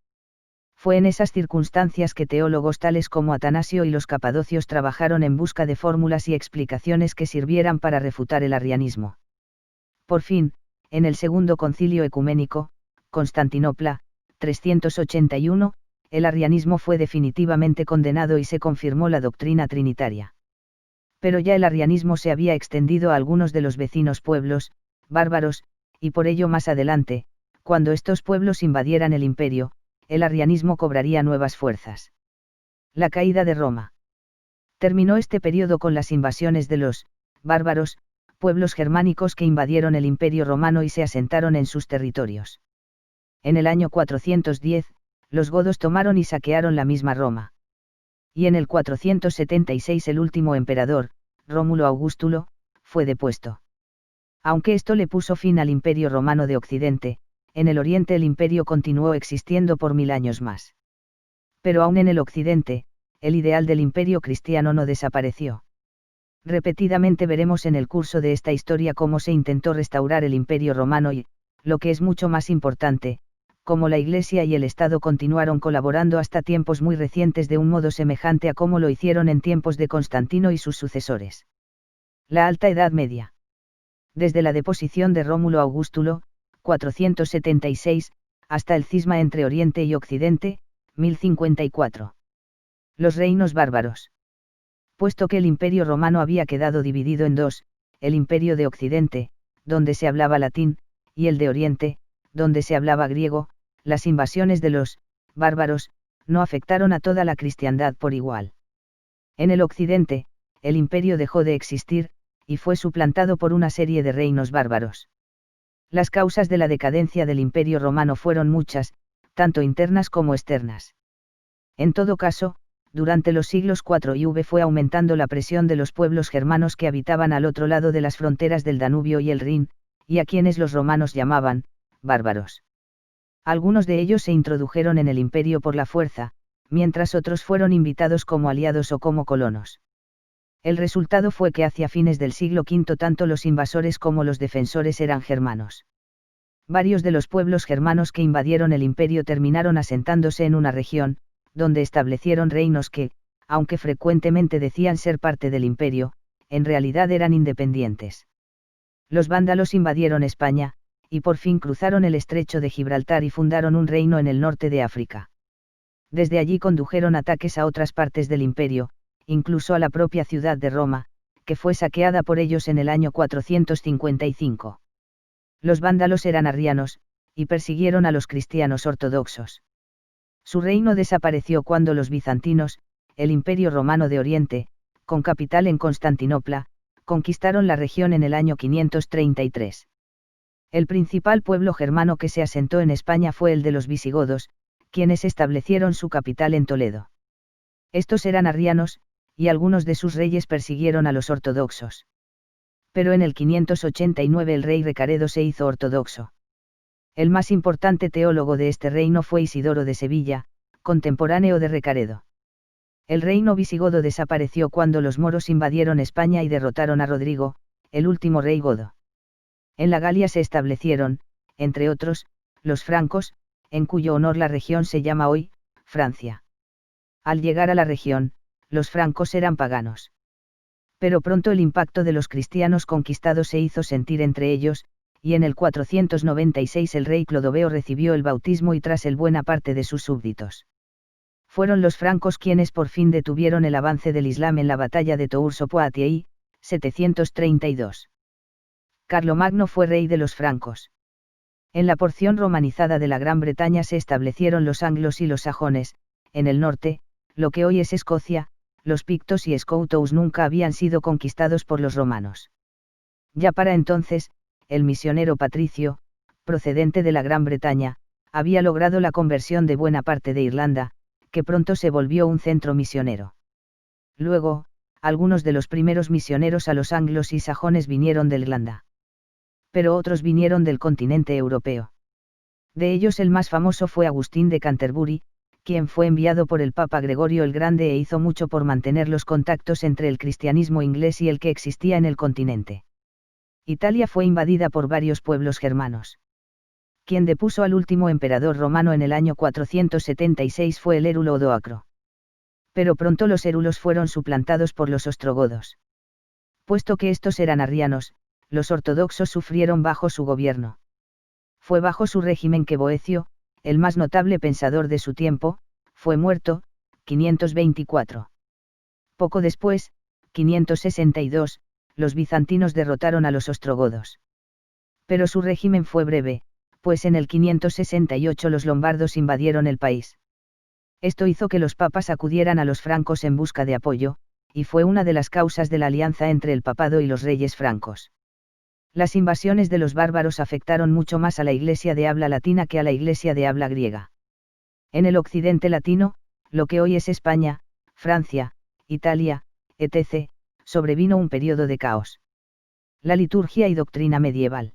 Fue en esas circunstancias que teólogos tales como Atanasio y los capadocios trabajaron en busca de fórmulas y explicaciones que sirvieran para refutar el arrianismo. Por fin, en el Segundo Concilio Ecuménico, Constantinopla, 381, el arrianismo fue definitivamente condenado y se confirmó la doctrina trinitaria. Pero ya el arrianismo se había extendido a algunos de los vecinos pueblos, bárbaros, y por ello más adelante, cuando estos pueblos invadieran el imperio, el arrianismo cobraría nuevas fuerzas. La caída de Roma. Terminó este periodo con las invasiones de los bárbaros, pueblos germánicos que invadieron el imperio romano y se asentaron en sus territorios. En el año 410, los godos tomaron y saquearon la misma Roma. Y en el 476 el último emperador, Rómulo Augustulo, fue depuesto. Aunque esto le puso fin al Imperio Romano de Occidente, en el Oriente el imperio continuó existiendo por 1000 años más. Pero aún en el Occidente, el ideal del imperio cristiano no desapareció. Repetidamente veremos en el curso de esta historia cómo se intentó restaurar el Imperio Romano y, lo que es mucho más importante, cómo la Iglesia y el Estado continuaron colaborando hasta tiempos muy recientes de un modo semejante a cómo lo hicieron en tiempos de Constantino y sus sucesores. La Alta Edad Media. Desde la deposición de Rómulo Augustulo, 476, hasta el cisma entre Oriente y Occidente, 1054. Los reinos bárbaros. Puesto que el Imperio Romano había quedado dividido en dos, el Imperio de Occidente, donde se hablaba latín, y el de Oriente, donde se hablaba griego, las invasiones de los bárbaros no afectaron a toda la cristiandad por igual. En el Occidente, el imperio dejó de existir, y fue suplantado por una serie de reinos bárbaros. Las causas de la decadencia del Imperio Romano fueron muchas, tanto internas como externas. En todo caso, durante los siglos IV y V fue aumentando la presión de los pueblos germanos que habitaban al otro lado de las fronteras del Danubio y el Rin, y a quienes los romanos llamaban bárbaros. Algunos de ellos se introdujeron en el imperio por la fuerza, mientras otros fueron invitados como aliados o como colonos. El resultado fue que hacia fines del siglo V tanto los invasores como los defensores eran germanos. Varios de los pueblos germanos que invadieron el imperio terminaron asentándose en una región, donde establecieron reinos que, aunque frecuentemente decían ser parte del imperio, en realidad eran independientes. Los vándalos invadieron España, y por fin cruzaron el estrecho de Gibraltar y fundaron un reino en el norte de África. Desde allí condujeron ataques a otras partes del imperio, incluso a la propia ciudad de Roma, que fue saqueada por ellos en el año 455. Los vándalos eran arrianos, y persiguieron a los cristianos ortodoxos. Su reino desapareció cuando los bizantinos, el Imperio Romano de Oriente, con capital en Constantinopla, conquistaron la región en el año 533. El principal pueblo germano que se asentó en España fue el de los visigodos, quienes establecieron su capital en Toledo. Estos eran arrianos, y algunos de sus reyes persiguieron a los ortodoxos. Pero en el 589 el rey Recaredo se hizo ortodoxo. El más importante teólogo de este reino fue Isidoro de Sevilla, contemporáneo de Recaredo. El reino visigodo desapareció cuando los moros invadieron España y derrotaron a Rodrigo, el último rey godo. En la Galia se establecieron, entre otros, los francos, en cuyo honor la región se llama hoy, Francia. Al llegar a la región, los francos eran paganos. Pero pronto el impacto de los cristianos conquistados se hizo sentir entre ellos, y en el 496 el rey Clodoveo recibió el bautismo y tras él buena parte de sus súbditos. Fueron los francos quienes por fin detuvieron el avance del Islam en la batalla de Tours-Poitiers, 732. Carlomagno fue rey de los francos. En la porción romanizada de la Gran Bretaña se establecieron los anglos y los sajones, en el norte, lo que hoy es Escocia, los pictos y escoutos nunca habían sido conquistados por los romanos. Ya para entonces, el misionero patricio, procedente de la Gran Bretaña, había logrado la conversión de buena parte de Irlanda, que pronto se volvió un centro misionero. Luego, algunos de los primeros misioneros a los anglos y sajones vinieron de Irlanda. Pero otros vinieron del continente europeo. De ellos el más famoso fue Agustín de Canterbury, quien fue enviado por el Papa Gregorio el Grande e hizo mucho por mantener los contactos entre el cristianismo inglés y el que existía en el continente. Italia fue invadida por varios pueblos germanos. Quien depuso al último emperador romano en el año 476 fue el érulo Odoacro. Pero pronto los érulos fueron suplantados por los ostrogodos. Puesto que estos eran arrianos, los ortodoxos sufrieron bajo su gobierno. Fue bajo su régimen que Boecio, el más notable pensador de su tiempo, fue muerto, 524. Poco después, 562, los bizantinos derrotaron a los ostrogodos. Pero su régimen fue breve, pues en el 568 los lombardos invadieron el país. Esto hizo que los papas acudieran a los francos en busca de apoyo, y fue una de las causas de la alianza entre el papado y los reyes francos. Las invasiones de los bárbaros afectaron mucho más a la Iglesia de habla latina que a la Iglesia de habla griega. En el occidente latino, lo que hoy es España, Francia, Italia, etc., sobrevino un periodo de caos. La liturgia y doctrina medieval.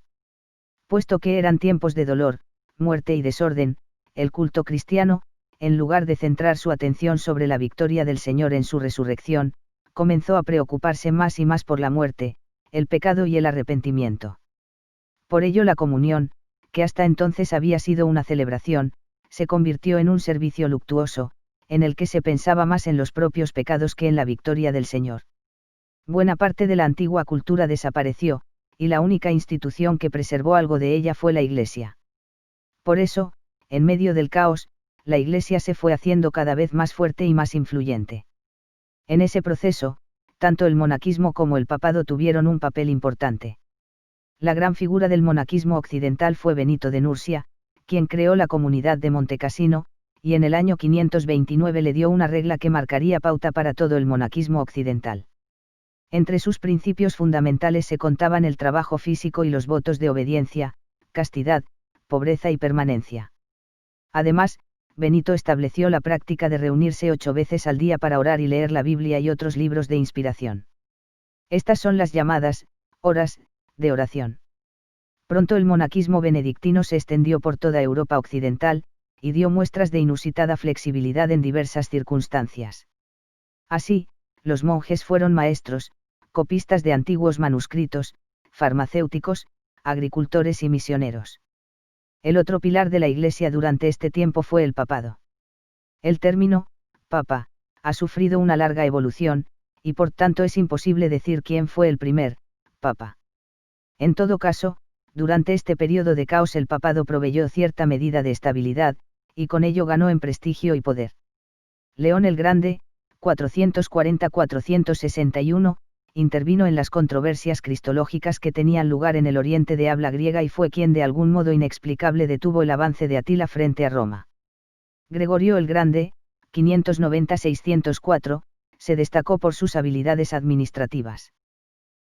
Puesto que eran tiempos de dolor, muerte y desorden, el culto cristiano, en lugar de centrar su atención sobre la victoria del Señor en su resurrección, comenzó a preocuparse más y más por la muerte, el pecado y el arrepentimiento. Por ello la comunión, que hasta entonces había sido una celebración, se convirtió en un servicio luctuoso, en el que se pensaba más en los propios pecados que en la victoria del Señor. Buena parte de la antigua cultura desapareció, y la única institución que preservó algo de ella fue la Iglesia. Por eso, en medio del caos, la Iglesia se fue haciendo cada vez más fuerte y más influyente. En ese proceso, tanto el monaquismo como el papado tuvieron un papel importante. La gran figura del monaquismo occidental fue Benito de Nursia, quien creó la comunidad de Montecassino, y en el año 529 le dio una regla que marcaría pauta para todo el monaquismo occidental. Entre sus principios fundamentales se contaban el trabajo físico y los votos de obediencia, castidad, pobreza y permanencia. Además, Benito estableció la práctica de reunirse 8 veces al día para orar y leer la Biblia y otros libros de inspiración. Estas son las llamadas horas de oración. Pronto el monaquismo benedictino se extendió por toda Europa occidental, y dio muestras de inusitada flexibilidad en diversas circunstancias. Así, los monjes fueron maestros, copistas de antiguos manuscritos, farmacéuticos, agricultores y misioneros. El otro pilar de la Iglesia durante este tiempo fue el papado. El término, papa, ha sufrido una larga evolución, y por tanto es imposible decir quién fue el primer papa. En todo caso, durante este periodo de caos el papado proveyó cierta medida de estabilidad, y con ello ganó en prestigio y poder. León el Grande, 440-461, intervino en las controversias cristológicas que tenían lugar en el oriente de habla griega y fue quien de algún modo inexplicable detuvo el avance de Atila frente a Roma. Gregorio el Grande, 590-604, se destacó por sus habilidades administrativas.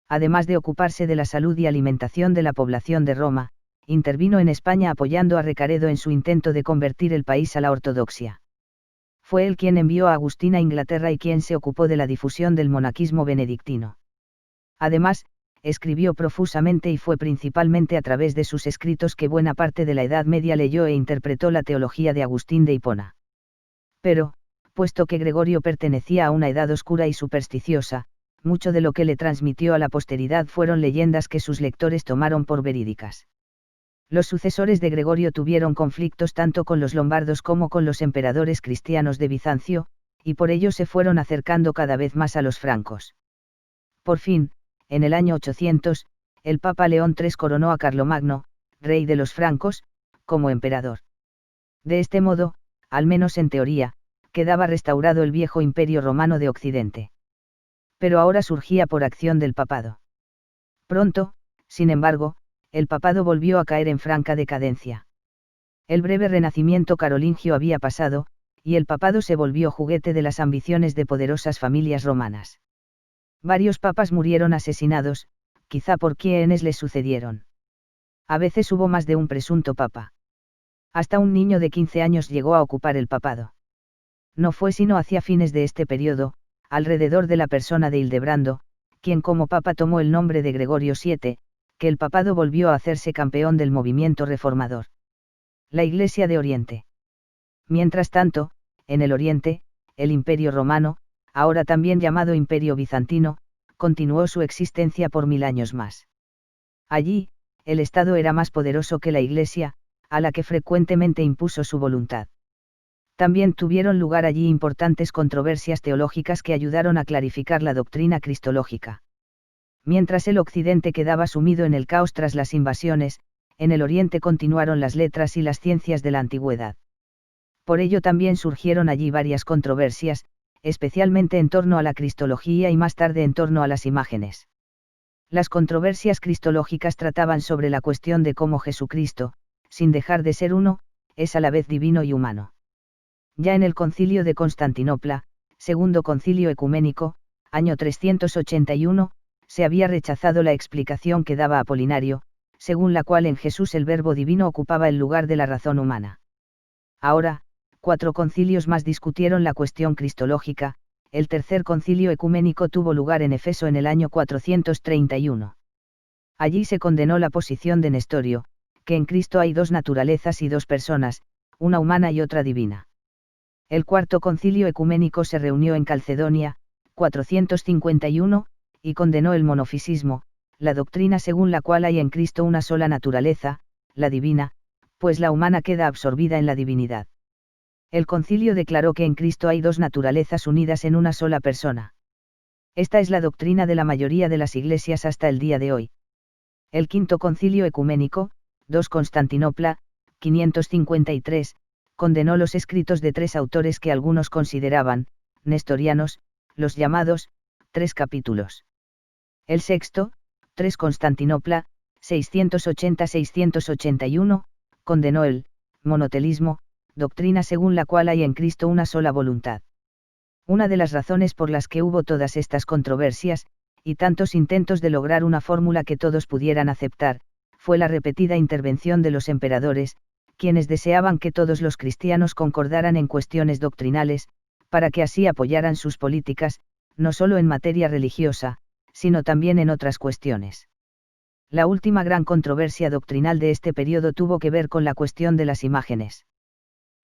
Además de ocuparse de la salud y alimentación de la población de Roma, intervino en España apoyando a Recaredo en su intento de convertir el país a la ortodoxia. Fue él quien envió a Agustín a Inglaterra y quien se ocupó de la difusión del monaquismo benedictino. Además, escribió profusamente y fue principalmente a través de sus escritos que buena parte de la Edad Media leyó e interpretó la teología de Agustín de Hipona. Pero, puesto que Gregorio pertenecía a una edad oscura y supersticiosa, mucho de lo que le transmitió a la posteridad fueron leyendas que sus lectores tomaron por verídicas. Los sucesores de Gregorio tuvieron conflictos tanto con los lombardos como con los emperadores cristianos de Bizancio, y por ello se fueron acercando cada vez más a los francos. Por fin, en el año 800, el Papa León III coronó a Carlomagno, rey de los francos, como emperador. De este modo, al menos en teoría, quedaba restaurado el viejo imperio romano de Occidente. Pero ahora surgía por acción del papado. Pronto, sin embargo, el papado volvió a caer en franca decadencia. El breve renacimiento carolingio había pasado, y el papado se volvió juguete de las ambiciones de poderosas familias romanas. Varios papas murieron asesinados, quizá por quienes les sucedieron. A veces hubo más de un presunto papa. Hasta un niño de 15 años llegó a ocupar el papado. No fue sino hacia fines de este periodo, alrededor de la persona de Hildebrando, quien como papa tomó el nombre de Gregorio VII, que el papado volvió a hacerse campeón del movimiento reformador. La Iglesia de Oriente. Mientras tanto, en el Oriente, el Imperio Romano, ahora también llamado Imperio Bizantino, continuó su existencia por 1000 años más. Allí, el Estado era más poderoso que la Iglesia, a la que frecuentemente impuso su voluntad. También tuvieron lugar allí importantes controversias teológicas que ayudaron a clarificar la doctrina cristológica. Mientras el Occidente quedaba sumido en el caos tras las invasiones, en el Oriente continuaron las letras y las ciencias de la antigüedad. Por ello también surgieron allí varias controversias, especialmente en torno a la cristología y más tarde en torno a las imágenes. Las controversias cristológicas trataban sobre la cuestión de cómo Jesucristo, sin dejar de ser uno, es a la vez divino y humano. Ya en el Concilio de Constantinopla, segundo concilio ecuménico, año 381, se había rechazado la explicación que daba Apolinario, según la cual en Jesús el Verbo divino ocupaba el lugar de la razón humana. Ahora, 4 concilios más discutieron la cuestión cristológica. El tercer concilio ecuménico tuvo lugar en Efeso en el año 431. Allí se condenó la posición de Nestorio, que en Cristo hay 2 naturalezas y 2 personas, una humana y otra divina. El cuarto concilio ecuménico se reunió en Calcedonia, 451, y condenó el monofisismo, la doctrina según la cual hay en Cristo una sola naturaleza, la divina, pues la humana queda absorbida en la divinidad. El concilio declaró que en Cristo hay 2 naturalezas unidas en una sola persona. Esta es la doctrina de la mayoría de las iglesias hasta el día de hoy. El quinto concilio ecuménico, 2 Constantinopla, 553, condenó los escritos de 3 autores que algunos consideraban, nestorianos, los llamados, 3 capítulos. El sexto, 3 Constantinopla, 680-681, condenó el monotelismo, doctrina según la cual hay en Cristo una sola voluntad. Una de las razones por las que hubo todas estas controversias, y tantos intentos de lograr una fórmula que todos pudieran aceptar, fue la repetida intervención de los emperadores, quienes deseaban que todos los cristianos concordaran en cuestiones doctrinales, para que así apoyaran sus políticas, no solo en materia religiosa, sino también en otras cuestiones. La última gran controversia doctrinal de este periodo tuvo que ver con la cuestión de las imágenes.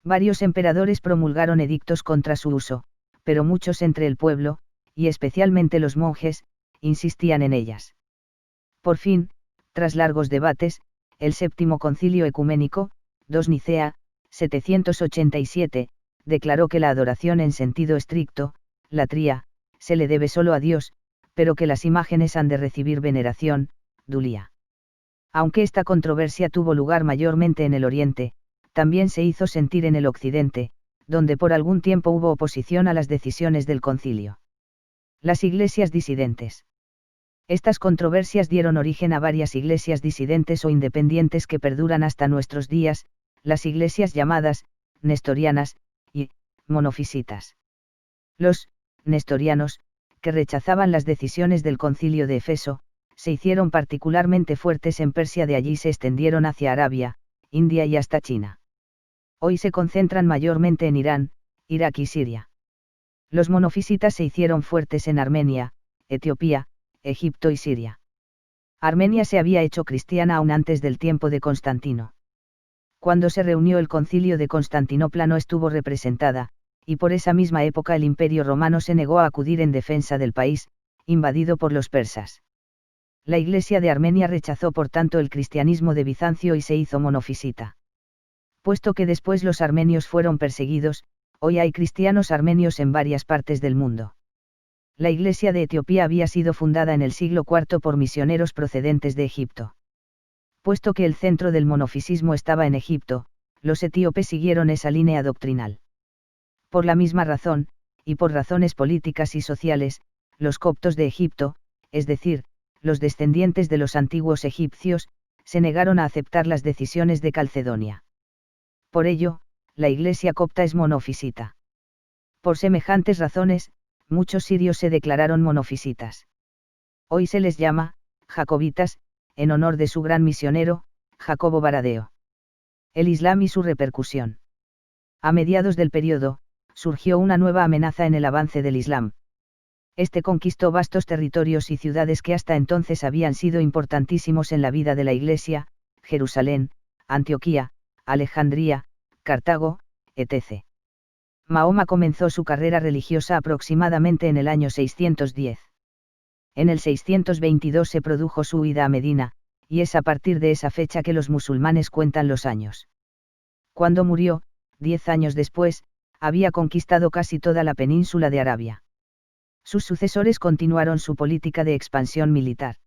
Varios emperadores promulgaron edictos contra su uso, pero muchos entre el pueblo, y especialmente los monjes, insistían en ellas. Por fin, tras largos debates, el séptimo concilio ecuménico, 2 Nicea, 787, declaró que la adoración en sentido estricto, latría, se le debe solo a Dios, pero que las imágenes han de recibir veneración, dulia. Aunque esta controversia tuvo lugar mayormente en el Oriente, también se hizo sentir en el Occidente, donde por algún tiempo hubo oposición a las decisiones del concilio. Las iglesias disidentes. Estas controversias dieron origen a varias iglesias disidentes o independientes que perduran hasta nuestros días, las iglesias llamadas nestorianas y monofisitas. Los nestorianos, que rechazaban las decisiones del Concilio de Efeso, se hicieron particularmente fuertes en Persia, de allí se extendieron hacia Arabia, India y hasta China. Hoy se concentran mayormente en Irán, Irak y Siria. Los monofisitas se hicieron fuertes en Armenia, Etiopía, Egipto y Siria. Armenia se había hecho cristiana aún antes del tiempo de Constantino. Cuando se reunió el Concilio de Constantinopla no estuvo representada, y por esa misma época el Imperio Romano se negó a acudir en defensa del país, invadido por los persas. La Iglesia de Armenia rechazó por tanto el cristianismo de Bizancio y se hizo monofisita. Puesto que después los armenios fueron perseguidos, hoy hay cristianos armenios en varias partes del mundo. La Iglesia de Etiopía había sido fundada en el siglo IV por misioneros procedentes de Egipto. Puesto que el centro del monofisismo estaba en Egipto, los etíopes siguieron esa línea doctrinal. Por la misma razón, y por razones políticas y sociales, los coptos de Egipto, es decir, los descendientes de los antiguos egipcios, se negaron a aceptar las decisiones de Calcedonia. Por ello, la Iglesia copta es monofisita. Por semejantes razones, muchos sirios se declararon monofisitas. Hoy se les llama jacobitas, en honor de su gran misionero, Jacobo Baradeo. El Islam y su repercusión. A mediados del período, surgió una nueva amenaza en el avance del Islam. Este conquistó vastos territorios y ciudades que hasta entonces habían sido importantísimos en la vida de la Iglesia: Jerusalén, Antioquía, Alejandría, Cartago, etc. Mahoma comenzó su carrera religiosa aproximadamente en el año 610. En el 622 se produjo su huida a Medina, y es a partir de esa fecha que los musulmanes cuentan los años. Cuando murió, 10 años después, había conquistado casi toda la península de Arabia. Sus sucesores continuaron su política de expansión militar.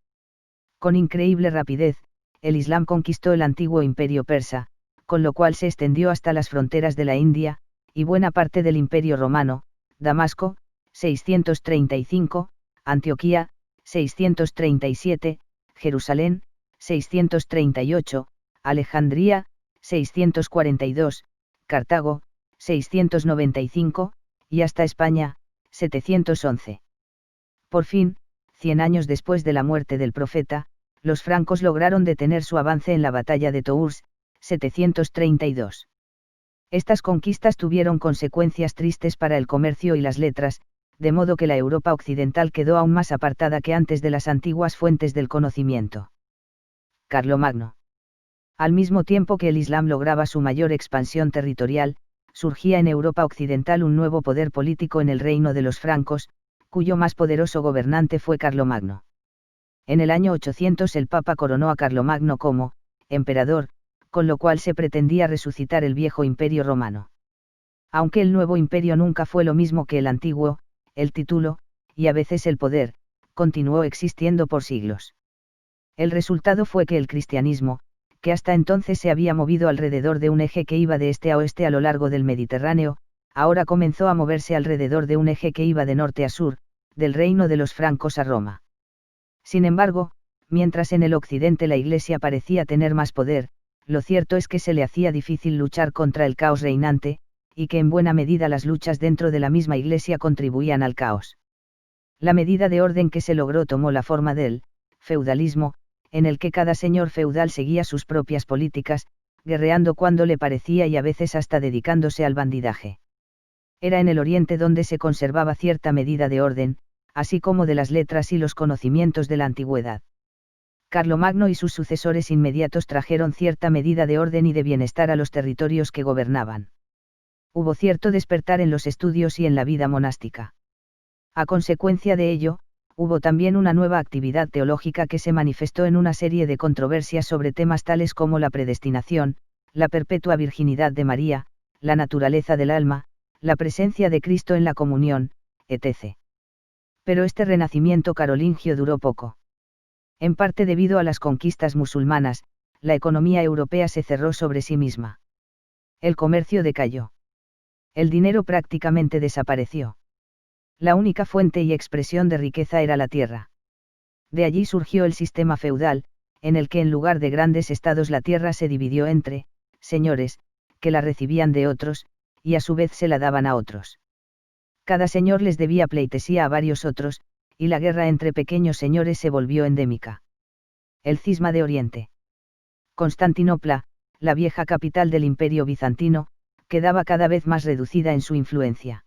Con increíble rapidez, el Islam conquistó el antiguo imperio persa, con lo cual se extendió hasta las fronteras de la India, y buena parte del imperio romano: Damasco, 635, Antioquía, 637, Jerusalén, 638, Alejandría, 642, Cartago, 695, y hasta España, 711. Por fin, 100 años después de la muerte del profeta, los francos lograron detener su avance en la batalla de Tours, 732. Estas conquistas tuvieron consecuencias tristes para el comercio y las letras, de modo que la Europa occidental quedó aún más apartada que antes de las antiguas fuentes del conocimiento. Carlomagno. Al mismo tiempo que el Islam lograba su mayor expansión territorial, surgía en Europa occidental un nuevo poder político en el reino de los francos, cuyo más poderoso gobernante fue Carlomagno. En el año 800 el Papa coronó a Carlomagno como emperador, con lo cual se pretendía resucitar el viejo imperio romano. Aunque el nuevo imperio nunca fue lo mismo que el antiguo, el título, y a veces el poder, continuó existiendo por siglos. El resultado fue que el cristianismo, que hasta entonces se había movido alrededor de un eje que iba de este a oeste a lo largo del Mediterráneo, ahora comenzó a moverse alrededor de un eje que iba de norte a sur, del reino de los francos a Roma. Sin embargo, mientras en el occidente la Iglesia parecía tener más poder, lo cierto es que se le hacía difícil luchar contra el caos reinante, y que en buena medida las luchas dentro de la misma Iglesia contribuían al caos. La medida de orden que se logró tomó la forma del feudalismo, en el que cada señor feudal seguía sus propias políticas, guerreando cuando le parecía y a veces hasta dedicándose al bandidaje. Era en el Oriente donde se conservaba cierta medida de orden, así como de las letras y los conocimientos de la antigüedad. Carlomagno y sus sucesores inmediatos trajeron cierta medida de orden y de bienestar a los territorios que gobernaban. Hubo cierto despertar en los estudios y en la vida monástica. A consecuencia de ello, hubo también una nueva actividad teológica que se manifestó en una serie de controversias sobre temas tales como la predestinación, la perpetua virginidad de María, la naturaleza del alma, la presencia de Cristo en la comunión, etc. Pero este renacimiento carolingio duró poco. En parte debido a las conquistas musulmanas, la economía europea se cerró sobre sí misma. El comercio decayó. El dinero prácticamente desapareció. La única fuente y expresión de riqueza era la tierra. De allí surgió el sistema feudal, en el que en lugar de grandes estados la tierra se dividió entre señores, que la recibían de otros, y a su vez se la daban a otros. Cada señor les debía pleitesía a varios otros, y la guerra entre pequeños señores se volvió endémica. El cisma de Oriente. Constantinopla, la vieja capital del Imperio bizantino, quedaba cada vez más reducida en su influencia.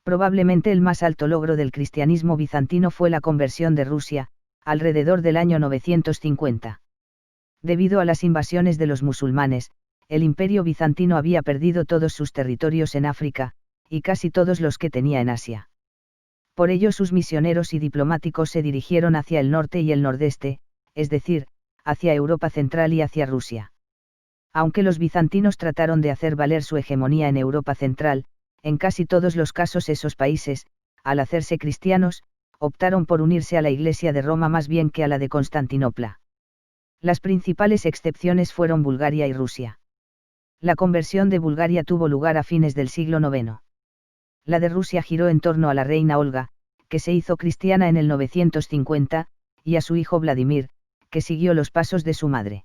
Probablemente el más alto logro del cristianismo bizantino fue la conversión de Rusia, alrededor del año 950. Debido a las invasiones de los musulmanes, el Imperio bizantino había perdido todos sus territorios en África, y casi todos los que tenía en Asia. Por ello sus misioneros y diplomáticos se dirigieron hacia el norte y el nordeste, es decir, hacia Europa central y hacia Rusia. Aunque los bizantinos trataron de hacer valer su hegemonía en Europa central, en casi todos los casos esos países, al hacerse cristianos, optaron por unirse a la Iglesia de Roma más bien que a la de Constantinopla. Las principales excepciones fueron Bulgaria y Rusia. La conversión de Bulgaria tuvo lugar a fines del siglo IX. La de Rusia giró en torno a la reina Olga, que se hizo cristiana en el 950, y a su hijo Vladimir, que siguió los pasos de su madre.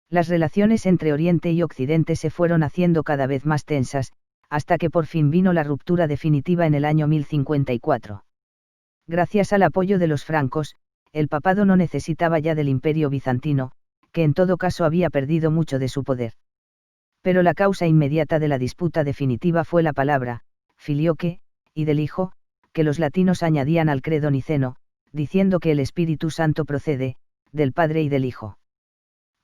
Las relaciones entre Oriente y Occidente se fueron haciendo cada vez más tensas, hasta que por fin vino la ruptura definitiva en el año 1054. Gracias al apoyo de los francos, el papado no necesitaba ya del Imperio bizantino, que en todo caso había perdido mucho de su poder. Pero la causa inmediata de la disputa definitiva fue la palabra, filioque, y del Hijo, que los latinos añadían al credo niceno, diciendo que el Espíritu Santo procede, del Padre y del Hijo.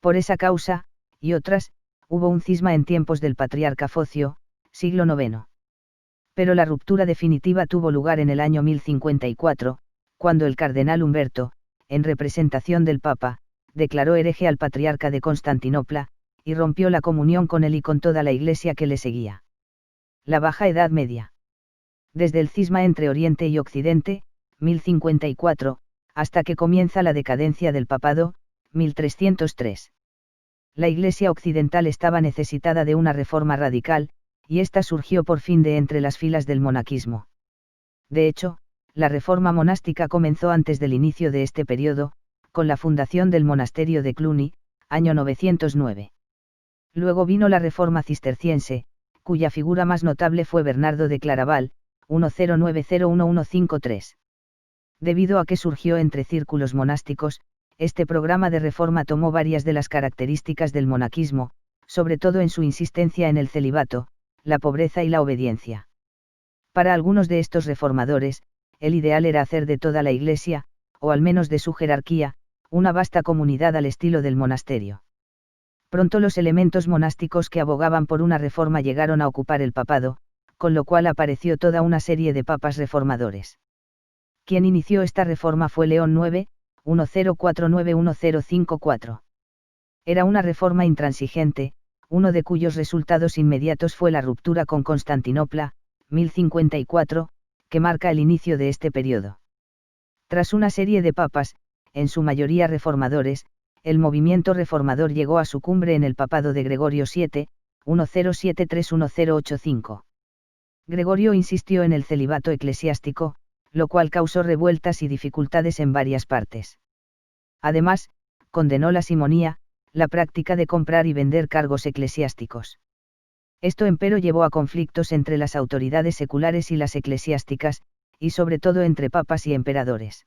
Por esa causa, y otras, hubo un cisma en tiempos del patriarca Focio, siglo IX. Pero la ruptura definitiva tuvo lugar en el año 1054, cuando el cardenal Humberto, en representación del Papa, declaró hereje al patriarca de Constantinopla, y rompió la comunión con él y con toda la Iglesia que le seguía. La Baja Edad Media. Desde el cisma entre Oriente y Occidente, 1054, hasta que comienza la decadencia del papado, 1303. La Iglesia occidental estaba necesitada de una reforma radical, y esta surgió por fin de entre las filas del monaquismo. De hecho, la reforma monástica comenzó antes del inicio de este periodo, con la fundación del monasterio de Cluny, año 909. Luego vino la reforma cisterciense, cuya figura más notable fue Bernardo de Claraval, 10901153. Debido a que surgió entre círculos monásticos, este programa de reforma tomó varias de las características del monaquismo, sobre todo en su insistencia en el celibato, la pobreza y la obediencia. Para algunos de estos reformadores, el ideal era hacer de toda la Iglesia, o al menos de su jerarquía, una vasta comunidad al estilo del monasterio. Pronto los elementos monásticos que abogaban por una reforma llegaron a ocupar el papado, con lo cual apareció toda una serie de papas reformadores. Quien inició esta reforma fue León IX, 1049-1054. Era una reforma intransigente, uno de cuyos resultados inmediatos fue la ruptura con Constantinopla, 1054, que marca el inicio de este periodo. Tras una serie de papas, en su mayoría reformadores, el movimiento reformador llegó a su cumbre en el papado de Gregorio VII, 1073-1085. Gregorio insistió en el celibato eclesiástico, lo cual causó revueltas y dificultades en varias partes. Además, condenó la simonía, la práctica de comprar y vender cargos eclesiásticos. Esto empero llevó a conflictos entre las autoridades seculares y las eclesiásticas, y sobre todo entre papas y emperadores.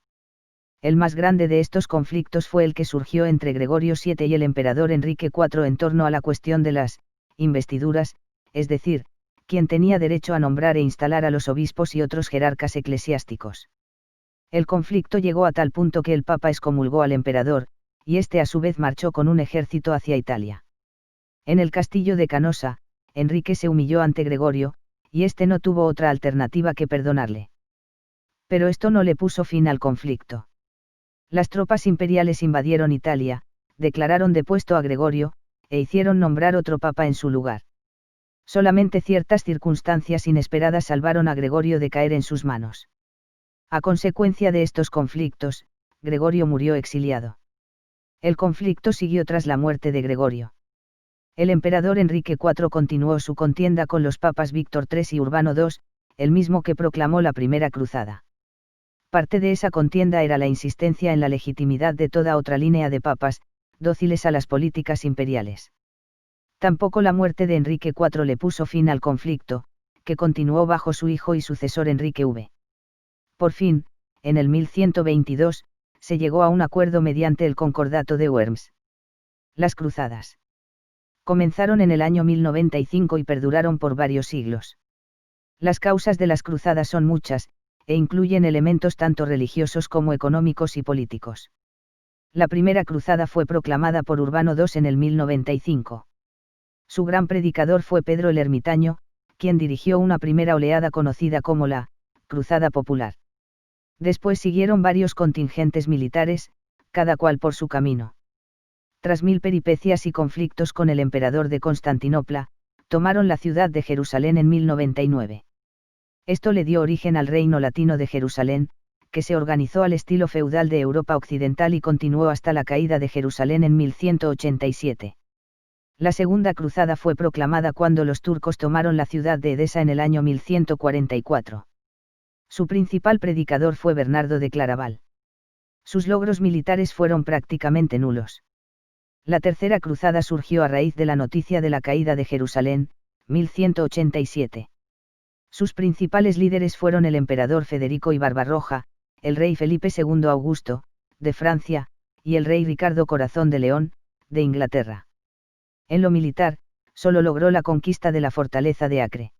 El más grande de estos conflictos fue el que surgió entre Gregorio VII y el emperador Enrique IV en torno a la cuestión de las investiduras, es decir, quién tenía derecho a nombrar e instalar a los obispos y otros jerarcas eclesiásticos. El conflicto llegó a tal punto que el Papa excomulgó al emperador, y este a su vez marchó con un ejército hacia Italia. En el castillo de Canosa, Enrique se humilló ante Gregorio, y este no tuvo otra alternativa que perdonarle. Pero esto no le puso fin al conflicto. Las tropas imperiales invadieron Italia, declararon depuesto a Gregorio, e hicieron nombrar otro papa en su lugar. Solamente ciertas circunstancias inesperadas salvaron a Gregorio de caer en sus manos. A consecuencia de estos conflictos, Gregorio murió exiliado. El conflicto siguió tras la muerte de Gregorio. El emperador Enrique IV continuó su contienda con los papas Víctor III y Urbano II, el mismo que proclamó la Primera Cruzada. Parte de esa contienda era la insistencia en la legitimidad de toda otra línea de papas, dóciles a las políticas imperiales. Tampoco la muerte de Enrique IV le puso fin al conflicto, que continuó bajo su hijo y sucesor Enrique V. Por fin, en el 1122, se llegó a un acuerdo mediante el Concordato de Worms. Las cruzadas comenzaron en el año 1095 y perduraron por varios siglos. Las causas de las cruzadas son muchas, e incluyen elementos tanto religiosos como económicos y políticos. La primera cruzada fue proclamada por Urbano II en el 1095. Su gran predicador fue Pedro el Ermitaño, quien dirigió una primera oleada conocida como la Cruzada Popular. Después siguieron varios contingentes militares, cada cual por su camino. Tras 1000 peripecias y conflictos con el emperador de Constantinopla, tomaron la ciudad de Jerusalén en 1099. Esto le dio origen al Reino Latino de Jerusalén, que se organizó al estilo feudal de Europa Occidental y continuó hasta la caída de Jerusalén en 1187. La Segunda Cruzada fue proclamada cuando los turcos tomaron la ciudad de Edesa en el año 1144. Su principal predicador fue Bernardo de Claraval. Sus logros militares fueron prácticamente nulos. La Tercera Cruzada surgió a raíz de la noticia de la caída de Jerusalén, 1187. Sus principales líderes fueron el emperador Federico I Barbarroja, el rey Felipe II Augusto, de Francia, y el rey Ricardo Corazón de León, de Inglaterra. En lo militar, solo logró la conquista de la fortaleza de Acre.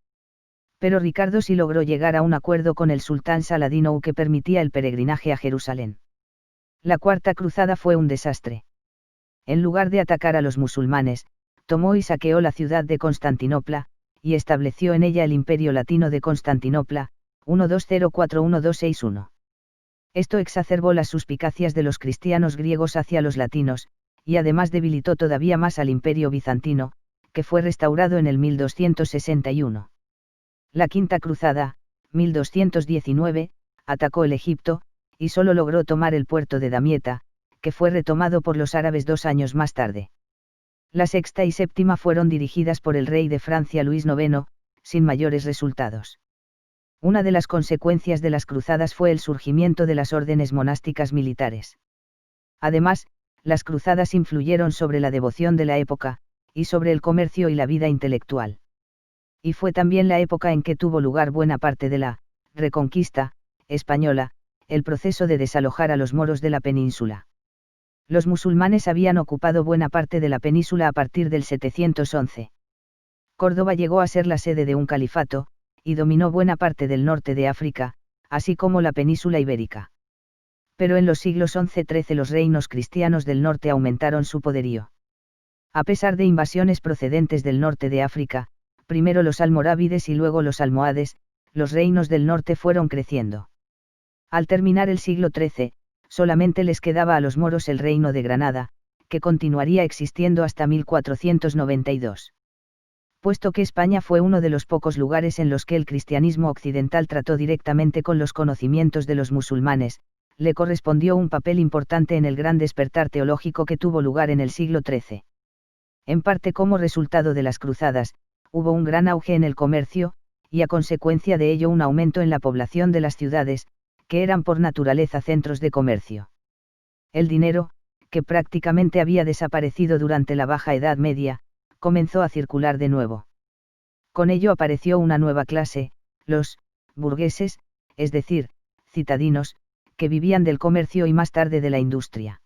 Pero Ricardo sí logró llegar a un acuerdo con el sultán Saladino que permitía el peregrinaje a Jerusalén. La Cuarta Cruzada fue un desastre. En lugar de atacar a los musulmanes, tomó y saqueó la ciudad de Constantinopla, y estableció en ella el Imperio Latino de Constantinopla, 1204-1261. Esto exacerbó las suspicacias de los cristianos griegos hacia los latinos, y además debilitó todavía más al Imperio bizantino, que fue restaurado en el 1261. La Quinta Cruzada, 1219, atacó el Egipto, y solo logró tomar el puerto de Damieta, que fue retomado por los árabes 2 años más tarde. La Sexta y Séptima fueron dirigidas por el rey de Francia Luis IX, sin mayores resultados. Una de las consecuencias de las cruzadas fue el surgimiento de las órdenes monásticas militares. Además, las cruzadas influyeron sobre la devoción de la época, y sobre el comercio y la vida intelectual. Y fue también la época en que tuvo lugar buena parte de la Reconquista española, el proceso de desalojar a los moros de la península. Los musulmanes habían ocupado buena parte de la península a partir del 711. Córdoba llegó a ser la sede de un califato, y dominó buena parte del norte de África, así como la península ibérica. Pero en los siglos XI-XIII los reinos cristianos del norte aumentaron su poderío. A pesar de invasiones procedentes del norte de África, primero los almorávides y luego los almohades, los reinos del norte fueron creciendo. Al terminar el siglo XIII, solamente les quedaba a los moros el reino de Granada, que continuaría existiendo hasta 1492. Puesto que España fue uno de los pocos lugares en los que el cristianismo occidental trató directamente con los conocimientos de los musulmanes, le correspondió un papel importante en el gran despertar teológico que tuvo lugar en el siglo XIII. En parte como resultado de las cruzadas, hubo un gran auge en el comercio, y a consecuencia de ello un aumento en la población de las ciudades, que eran por naturaleza centros de comercio. El dinero, que prácticamente había desaparecido durante la Baja Edad Media, comenzó a circular de nuevo. Con ello apareció una nueva clase, los burgueses, es decir, citadinos, que vivían del comercio y más tarde de la industria.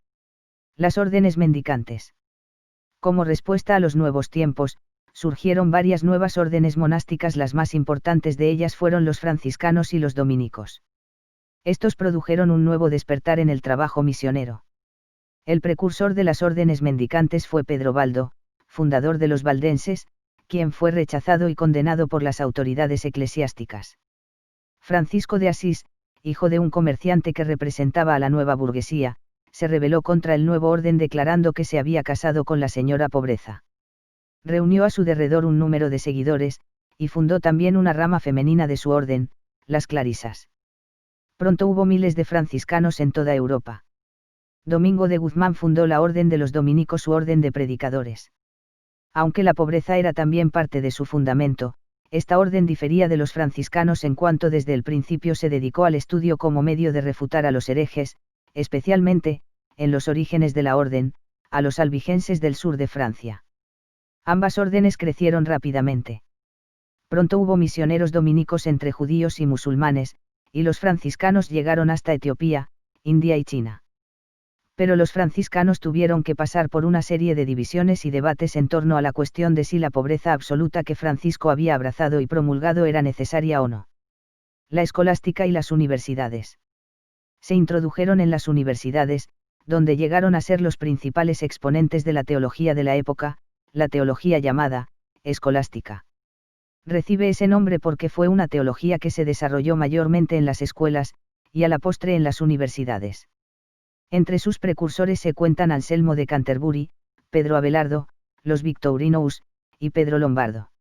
Las órdenes mendicantes. Como respuesta a los nuevos tiempos, surgieron varias nuevas órdenes monásticas, las más importantes de ellas fueron los franciscanos y los dominicos. Estos produjeron un nuevo despertar en el trabajo misionero. El precursor de las órdenes mendicantes fue Pedro Baldo, fundador de los valdenses, quien fue rechazado y condenado por las autoridades eclesiásticas. Francisco de Asís, hijo de un comerciante que representaba a la nueva burguesía, se rebeló contra el nuevo orden declarando que se había casado con la señora Pobreza. Reunió a su derredor un número de seguidores, y fundó también una rama femenina de su orden, las clarisas. Pronto hubo miles de franciscanos en toda Europa. Domingo de Guzmán fundó la Orden de los Dominicos, su orden de predicadores. Aunque la pobreza era también parte de su fundamento, Esta orden difería de los franciscanos en cuanto desde el principio se dedicó al estudio como medio de refutar a los herejes, especialmente, en los orígenes de la orden, a los albigenses del sur de Francia. Ambas órdenes crecieron rápidamente. Pronto hubo misioneros dominicos entre judíos y musulmanes, y los franciscanos llegaron hasta Etiopía, India y China. Pero los franciscanos tuvieron que pasar por una serie de divisiones y debates en torno a la cuestión de si la pobreza absoluta que Francisco había abrazado y promulgado era necesaria o no. La escolástica y las universidades. Se introdujeron en las universidades, donde llegaron a ser los principales exponentes de la teología de la época, la teología llamada escolástica. Recibe ese nombre porque fue una teología que se desarrolló mayormente en las escuelas, y a la postre en las universidades. Entre sus precursores se cuentan Anselmo de Canterbury, Pedro Abelardo, los Victorinous, y Pedro Lombardo.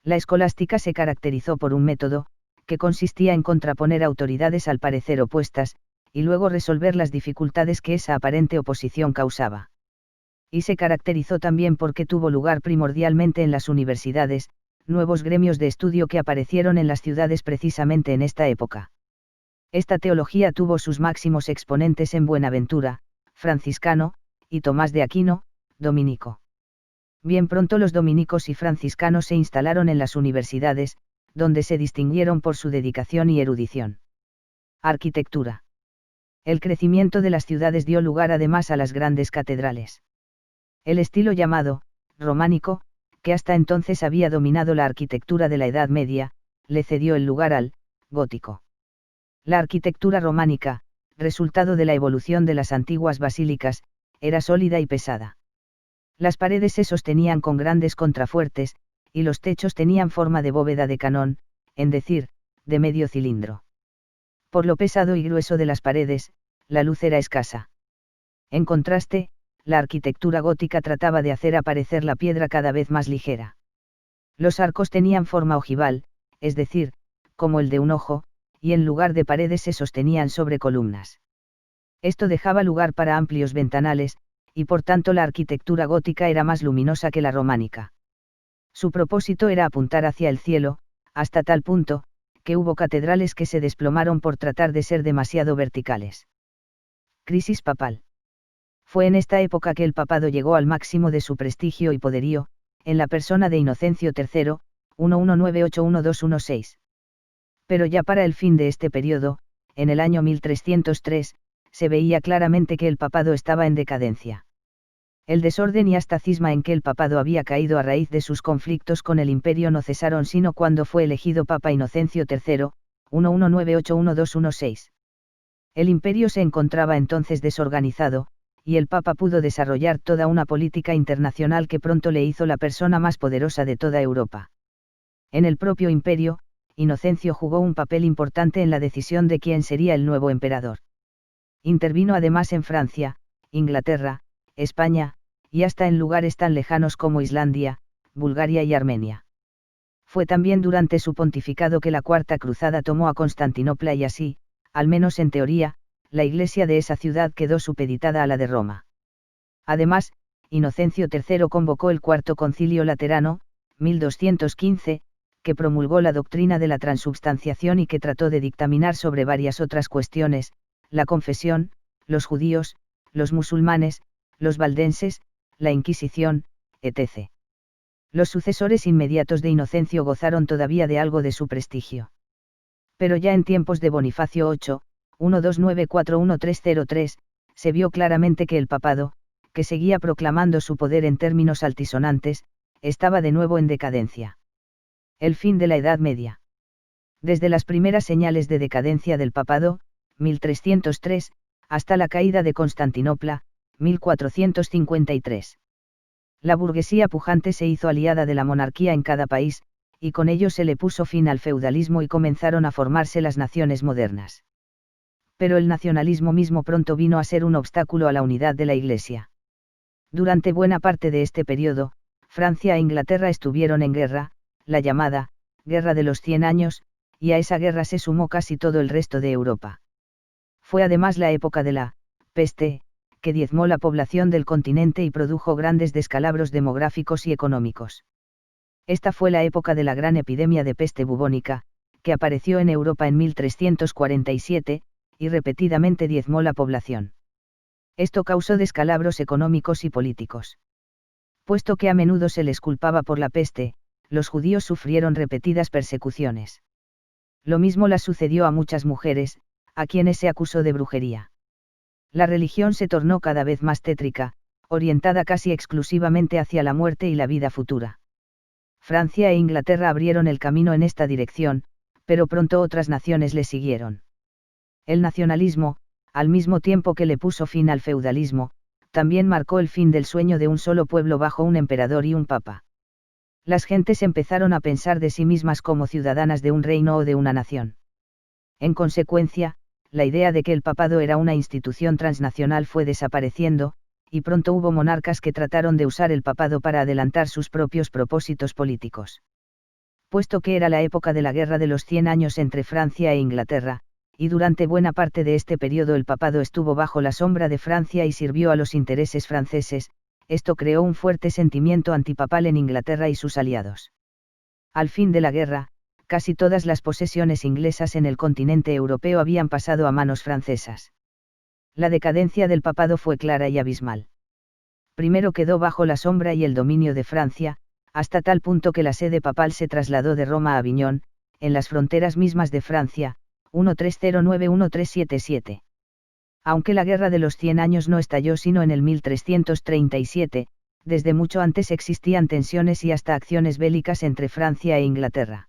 La escolástica se caracterizó por un método, que consistía en contraponer autoridades al parecer opuestas, y luego resolver las dificultades que esa aparente oposición causaba. Y se caracterizó también porque tuvo lugar primordialmente en las universidades, nuevos gremios de estudio que aparecieron en las ciudades precisamente en esta época. Esta teología tuvo sus máximos exponentes en Buenaventura, franciscano, y Tomás de Aquino, dominico. Bien pronto los dominicos y franciscanos se instalaron en las universidades, donde se distinguieron por su dedicación y erudición. Arquitectura. El crecimiento de las ciudades dio lugar además a las grandes catedrales. El estilo llamado románico, que hasta entonces había dominado la arquitectura de la Edad Media, le cedió el lugar al gótico. La arquitectura románica, resultado de la evolución de las antiguas basílicas, era sólida y pesada. Las paredes se sostenían con grandes contrafuertes, y los techos tenían forma de bóveda de canón, en decir, de medio cilindro. Por lo pesado y grueso de las paredes, la luz era escasa. En contraste, la arquitectura gótica trataba de hacer aparecer la piedra cada vez más ligera. Los arcos tenían forma ojival, es decir, como el de un ojo, y en lugar de paredes se sostenían sobre columnas. Esto dejaba lugar para amplios ventanales, y por tanto la arquitectura gótica era más luminosa que la románica. Su propósito era apuntar hacia el cielo, hasta tal punto, que hubo catedrales que se desplomaron por tratar de ser demasiado verticales. Crisis papal. Fue en esta época que el papado llegó al máximo de su prestigio y poderío, en la persona de Inocencio III, 1198-1216. Pero ya para el fin de este periodo, en el año 1303, se veía claramente que el papado estaba en decadencia. El desorden y hasta cisma en que el papado había caído a raíz de sus conflictos con el imperio no cesaron sino cuando fue elegido Papa Inocencio III, 1198-1216. El imperio se encontraba entonces desorganizado, y el Papa pudo desarrollar toda una política internacional que pronto le hizo la persona más poderosa de toda Europa. En el propio imperio, Inocencio jugó un papel importante en la decisión de quién sería el nuevo emperador. Intervino además en Francia, Inglaterra, España, y hasta en lugares tan lejanos como Islandia, Bulgaria y Armenia. Fue también durante su pontificado que la Cuarta Cruzada tomó a Constantinopla y así, al menos en teoría, la iglesia de esa ciudad quedó supeditada a la de Roma. Además, Inocencio III convocó el Cuarto Concilio Laterano, 1215, que promulgó la doctrina de la transubstanciación y que trató de dictaminar sobre varias otras cuestiones, la confesión, los judíos, los musulmanes, los valdenses, la Inquisición, etc. Los sucesores inmediatos de Inocencio gozaron todavía de algo de su prestigio. Pero ya en tiempos de Bonifacio VIII, 1294-1303, se vio claramente que el papado, que seguía proclamando su poder en términos altisonantes, estaba de nuevo en decadencia. El fin de la Edad Media. Desde las primeras señales de decadencia del papado, 1303, hasta la caída de Constantinopla, 1453. La burguesía pujante se hizo aliada de la monarquía en cada país, y con ello se le puso fin al feudalismo y comenzaron a formarse las naciones modernas. Pero el nacionalismo mismo pronto vino a ser un obstáculo a la unidad de la Iglesia. Durante buena parte de este periodo, Francia e Inglaterra estuvieron en guerra, la llamada Guerra de los 100 años, y a esa guerra se sumó casi todo el resto de Europa. Fue además la época de la peste, que diezmó la población del continente y produjo grandes descalabros demográficos y económicos. Esta fue la época de la gran epidemia de peste bubónica, que apareció en Europa en 1347, y repetidamente diezmó la población. Esto causó descalabros económicos y políticos. Puesto que a menudo se les culpaba por la peste, los judíos sufrieron repetidas persecuciones. Lo mismo las sucedió a muchas mujeres, a quienes se acusó de brujería. La religión se tornó cada vez más tétrica, orientada casi exclusivamente hacia la muerte y la vida futura. Francia e Inglaterra abrieron el camino en esta dirección, pero pronto otras naciones le siguieron. El nacionalismo, al mismo tiempo que le puso fin al feudalismo, también marcó el fin del sueño de un solo pueblo bajo un emperador y un papa. Las gentes empezaron a pensar de sí mismas como ciudadanas de un reino o de una nación. En consecuencia, la idea de que el papado era una institución transnacional fue desapareciendo, y pronto hubo monarcas que trataron de usar el papado para adelantar sus propios propósitos políticos. Puesto que era la época de la Guerra de los 100 años entre Francia e Inglaterra, y durante buena parte de este periodo el papado estuvo bajo la sombra de Francia y sirvió a los intereses franceses, esto creó un fuerte sentimiento antipapal en Inglaterra y sus aliados. Al fin de la guerra, casi todas las posesiones inglesas en el continente europeo habían pasado a manos francesas. La decadencia del papado fue clara y abismal. Primero quedó bajo la sombra y el dominio de Francia, hasta tal punto que la sede papal se trasladó de Roma a Aviñón, en las fronteras mismas de Francia, 1309-1377. Aunque la Guerra de los 100 años no estalló sino en el 1337, desde mucho antes existían tensiones y hasta acciones bélicas entre Francia e Inglaterra.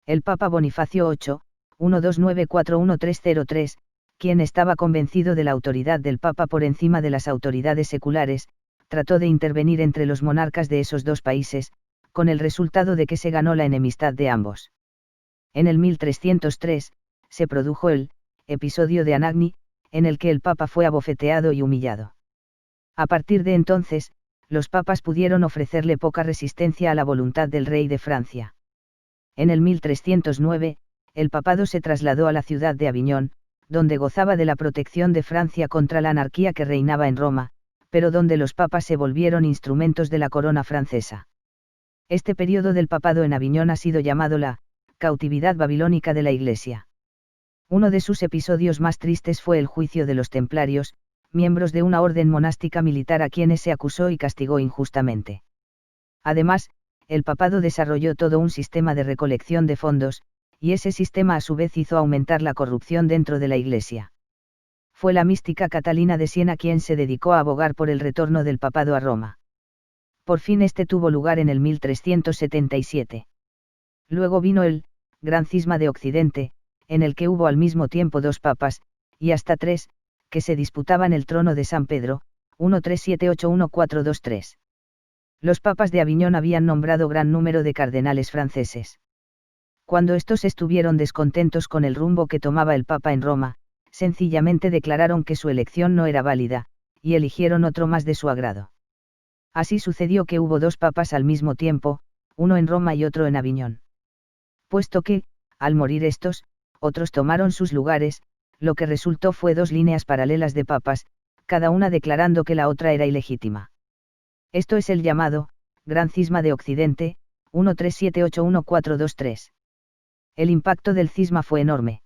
El Papa Bonifacio VIII, 1294-1303, quien estaba convencido de la autoridad del Papa por encima de las autoridades seculares, trató de intervenir entre los monarcas de esos dos países, con el resultado de que se ganó la enemistad de ambos. En el 1303, se produjo el episodio de Anagni, en el que el Papa fue abofeteado y humillado. A partir de entonces, los papas pudieron ofrecerle poca resistencia a la voluntad del rey de Francia. En el 1309, el papado se trasladó a la ciudad de Aviñón, donde gozaba de la protección de Francia contra la anarquía que reinaba en Roma, pero donde los papas se volvieron instrumentos de la corona francesa. Este periodo del papado en Aviñón ha sido llamado la cautividad babilónica de la Iglesia. Uno de sus episodios más tristes fue el juicio de los templarios, miembros de una orden monástica militar a quienes se acusó y castigó injustamente. Además, el papado desarrolló todo un sistema de recolección de fondos, y ese sistema a su vez hizo aumentar la corrupción dentro de la Iglesia. Fue la mística Catalina de Siena quien se dedicó a abogar por el retorno del papado a Roma. Por fin este tuvo lugar en el 1377. Luego vino el Gran Cisma de Occidente, en el que hubo al mismo tiempo dos papas, y hasta tres, que se disputaban el trono de San Pedro, 1378-1423. Los papas de Aviñón habían nombrado gran número de cardenales franceses. Cuando estos estuvieron descontentos con el rumbo que tomaba el papa en Roma, sencillamente declararon que su elección no era válida, y eligieron otro más de su agrado. Así sucedió que hubo dos papas al mismo tiempo, uno en Roma y otro en Aviñón. Puesto que, al morir estos, otros tomaron sus lugares, lo que resultó fue dos líneas paralelas de papas, cada una declarando que la otra era ilegítima. Esto es el llamado Gran Cisma de Occidente, 1378-1423. El impacto del cisma fue enorme.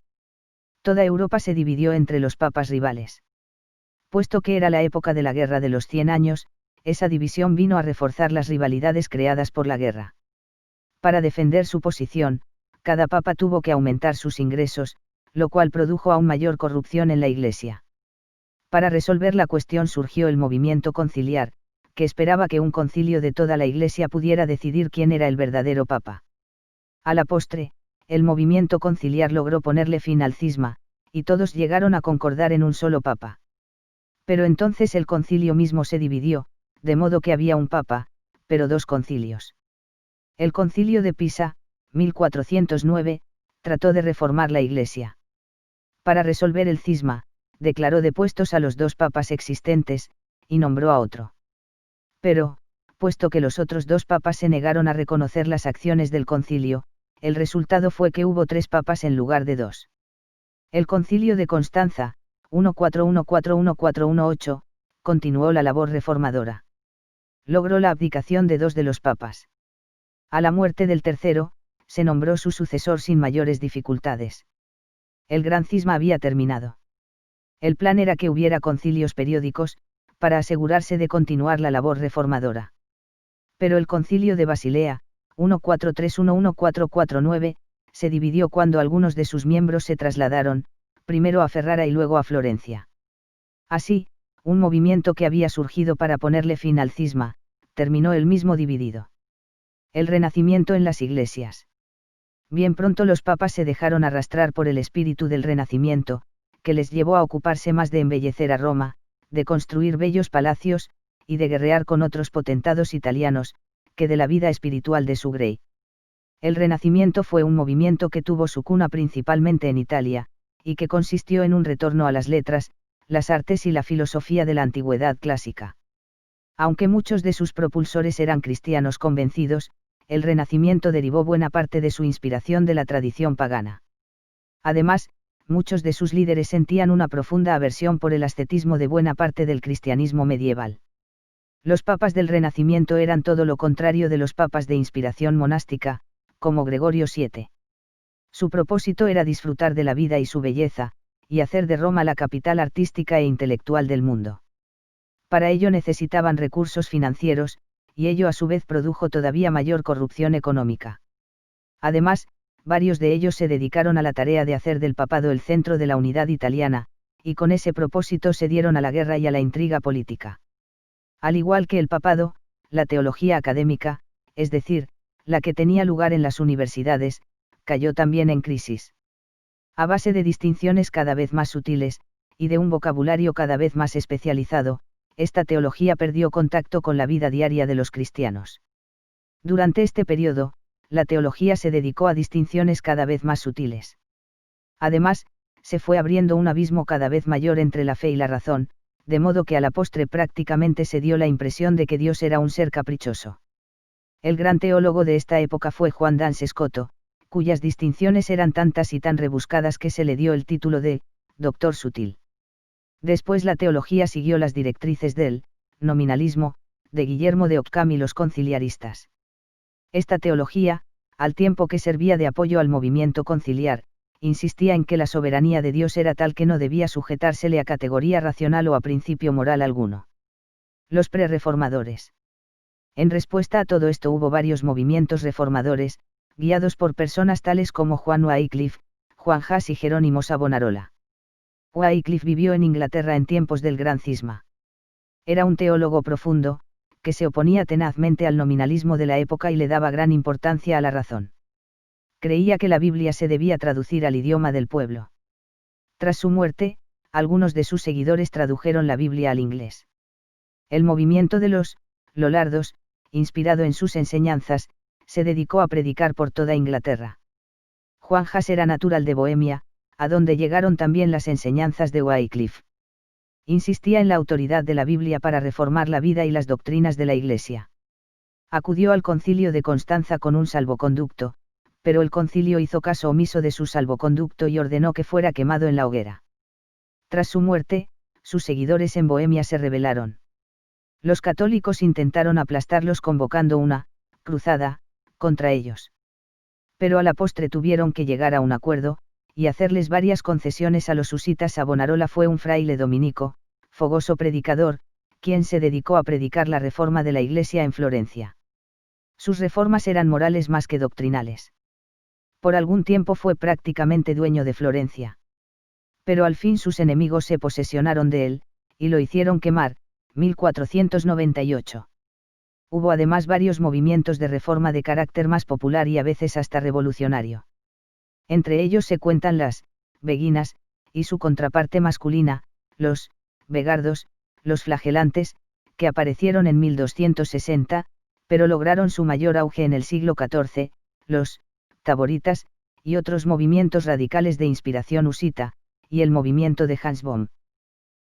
Toda Europa se dividió entre los papas rivales. Puesto que era la época de la Guerra de los 100 años, esa división vino a reforzar las rivalidades creadas por la guerra. Para defender su posición, cada papa tuvo que aumentar sus ingresos, lo cual produjo aún mayor corrupción en la Iglesia. Para resolver la cuestión surgió el movimiento conciliar, que esperaba que un concilio de toda la Iglesia pudiera decidir quién era el verdadero papa. A la postre, el movimiento conciliar logró ponerle fin al cisma, y todos llegaron a concordar en un solo papa. Pero entonces el concilio mismo se dividió, de modo que había un papa, pero dos concilios. El concilio de Pisa, 1409, trató de reformar la Iglesia. Para resolver el cisma, declaró depuestos a los dos papas existentes, y nombró a otro. Pero, puesto que los otros dos papas se negaron a reconocer las acciones del concilio, el resultado fue que hubo tres papas en lugar de dos. El concilio de Constanza, 1414-1418, continuó la labor reformadora. Logró la abdicación de dos de los papas. A la muerte del tercero, se nombró su sucesor sin mayores dificultades. El gran cisma había terminado. El plan era que hubiera concilios periódicos, para asegurarse de continuar la labor reformadora. Pero el concilio de Basilea, 1431-1449, se dividió cuando algunos de sus miembros se trasladaron, primero a Ferrara y luego a Florencia. Así, un movimiento que había surgido para ponerle fin al cisma, terminó él mismo dividido. El Renacimiento en las iglesias. Bien pronto los papas se dejaron arrastrar por el espíritu del Renacimiento, que les llevó a ocuparse más de embellecer a Roma, de construir bellos palacios, y de guerrear con otros potentados italianos, que de la vida espiritual de su grey. El Renacimiento fue un movimiento que tuvo su cuna principalmente en Italia, y que consistió en un retorno a las letras, las artes y la filosofía de la antigüedad clásica. Aunque muchos de sus propulsores eran cristianos convencidos, el Renacimiento derivó buena parte de su inspiración de la tradición pagana. Además, muchos de sus líderes sentían una profunda aversión por el ascetismo de buena parte del cristianismo medieval. Los papas del Renacimiento eran todo lo contrario de los papas de inspiración monástica, como Gregorio VII. Su propósito era disfrutar de la vida y su belleza, y hacer de Roma la capital artística e intelectual del mundo. Para ello necesitaban recursos financieros, y ello a su vez produjo todavía mayor corrupción económica. Además, varios de ellos se dedicaron a la tarea de hacer del papado el centro de la unidad italiana, y con ese propósito se dieron a la guerra y a la intriga política. Al igual que el papado, la teología académica, es decir, la que tenía lugar en las universidades, cayó también en crisis. A base de distinciones cada vez más sutiles, y de un vocabulario cada vez más especializado, esta teología perdió contacto con la vida diaria de los cristianos. Durante este periodo, la teología se dedicó a distinciones cada vez más sutiles. Además, se fue abriendo un abismo cada vez mayor entre la fe y la razón, de modo que a la postre prácticamente se dio la impresión de que Dios era un ser caprichoso. El gran teólogo de esta época fue Juan d'Ans Scoto, cuyas distinciones eran tantas y tan rebuscadas que se le dio el título de doctor sutil. Después la teología siguió las directrices del nominalismo, de Guillermo de Ockham y los conciliaristas. Esta teología, al tiempo que servía de apoyo al movimiento conciliar, insistía en que la soberanía de Dios era tal que no debía sujetársele a categoría racional o a principio moral alguno. Los prerreformadores. En respuesta a todo esto hubo varios movimientos reformadores, guiados por personas tales como Juan Wycliffe, Juan Huss y Jerónimo Savonarola. Wycliffe vivió en Inglaterra en tiempos del Gran Cisma. Era un teólogo profundo, que se oponía tenazmente al nominalismo de la época y le daba gran importancia a la razón. Creía que la Biblia se debía traducir al idioma del pueblo. Tras su muerte, algunos de sus seguidores tradujeron la Biblia al inglés. El movimiento de los Lollardos, inspirado en sus enseñanzas, se dedicó a predicar por toda Inglaterra. Juan Huss era natural de Bohemia, a donde llegaron también las enseñanzas de Wycliffe. Insistía en la autoridad de la Biblia para reformar la vida y las doctrinas de la Iglesia. Acudió al concilio de Constanza con un salvoconducto, pero el concilio hizo caso omiso de su salvoconducto y ordenó que fuera quemado en la hoguera. Tras su muerte, sus seguidores en Bohemia se rebelaron. Los católicos intentaron aplastarlos convocando una cruzada contra ellos. Pero a la postre tuvieron que llegar a un acuerdo, y hacerles varias concesiones a los husitas. Savonarola fue un fraile dominico, fogoso predicador, quien se dedicó a predicar la reforma de la Iglesia en Florencia. Sus reformas eran morales más que doctrinales. Por algún tiempo fue prácticamente dueño de Florencia. Pero al fin sus enemigos se posesionaron de él, y lo hicieron quemar, 1498. Hubo además varios movimientos de reforma de carácter más popular y a veces hasta revolucionario. Entre ellos se cuentan las beguinas, y su contraparte masculina, los begardos, los flagelantes, que aparecieron en 1260, pero lograron su mayor auge en el siglo XIV, los taboritas, y otros movimientos radicales de inspiración husita, y el movimiento de Hans Bohm.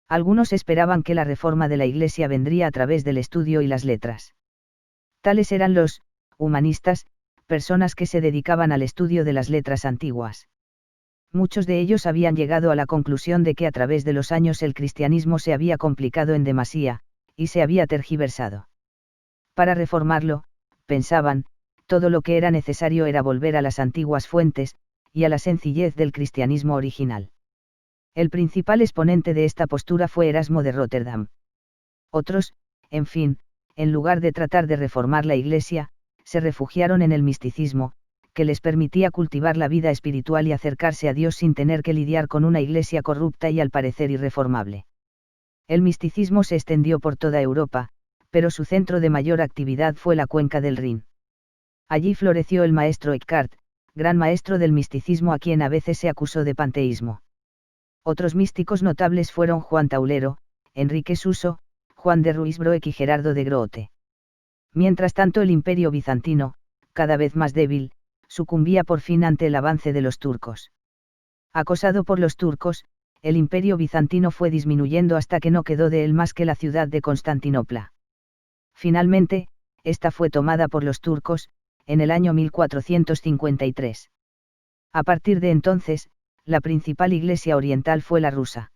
Algunos esperaban que la reforma de la Iglesia vendría a través del estudio y las letras. Tales eran los humanistas, personas que se dedicaban al estudio de las letras antiguas. Muchos de ellos habían llegado a la conclusión de que a través de los años el cristianismo se había complicado en demasía, y se había tergiversado. Para reformarlo, pensaban, todo lo que era necesario era volver a las antiguas fuentes, y a la sencillez del cristianismo original. El principal exponente de esta postura fue Erasmo de Róterdam. Otros, en fin, en lugar de tratar de reformar la Iglesia, se refugiaron en el misticismo, que les permitía cultivar la vida espiritual y acercarse a Dios sin tener que lidiar con una Iglesia corrupta y al parecer irreformable. El misticismo se extendió por toda Europa, pero su centro de mayor actividad fue la cuenca del Rin. Allí floreció el maestro Eckhart, gran maestro del misticismo a quien a veces se acusó de panteísmo. Otros místicos notables fueron Juan Taulero, Enrique Suso, Juan de Ruysbroek y Gerardo de Grote. Mientras tanto el imperio bizantino, cada vez más débil, sucumbía por fin ante el avance de los turcos. Acosado por los turcos, el imperio bizantino fue disminuyendo hasta que no quedó de él más que la ciudad de Constantinopla. Finalmente, esta fue tomada por los turcos, en el año 1453. A partir de entonces, la principal iglesia oriental fue la rusa.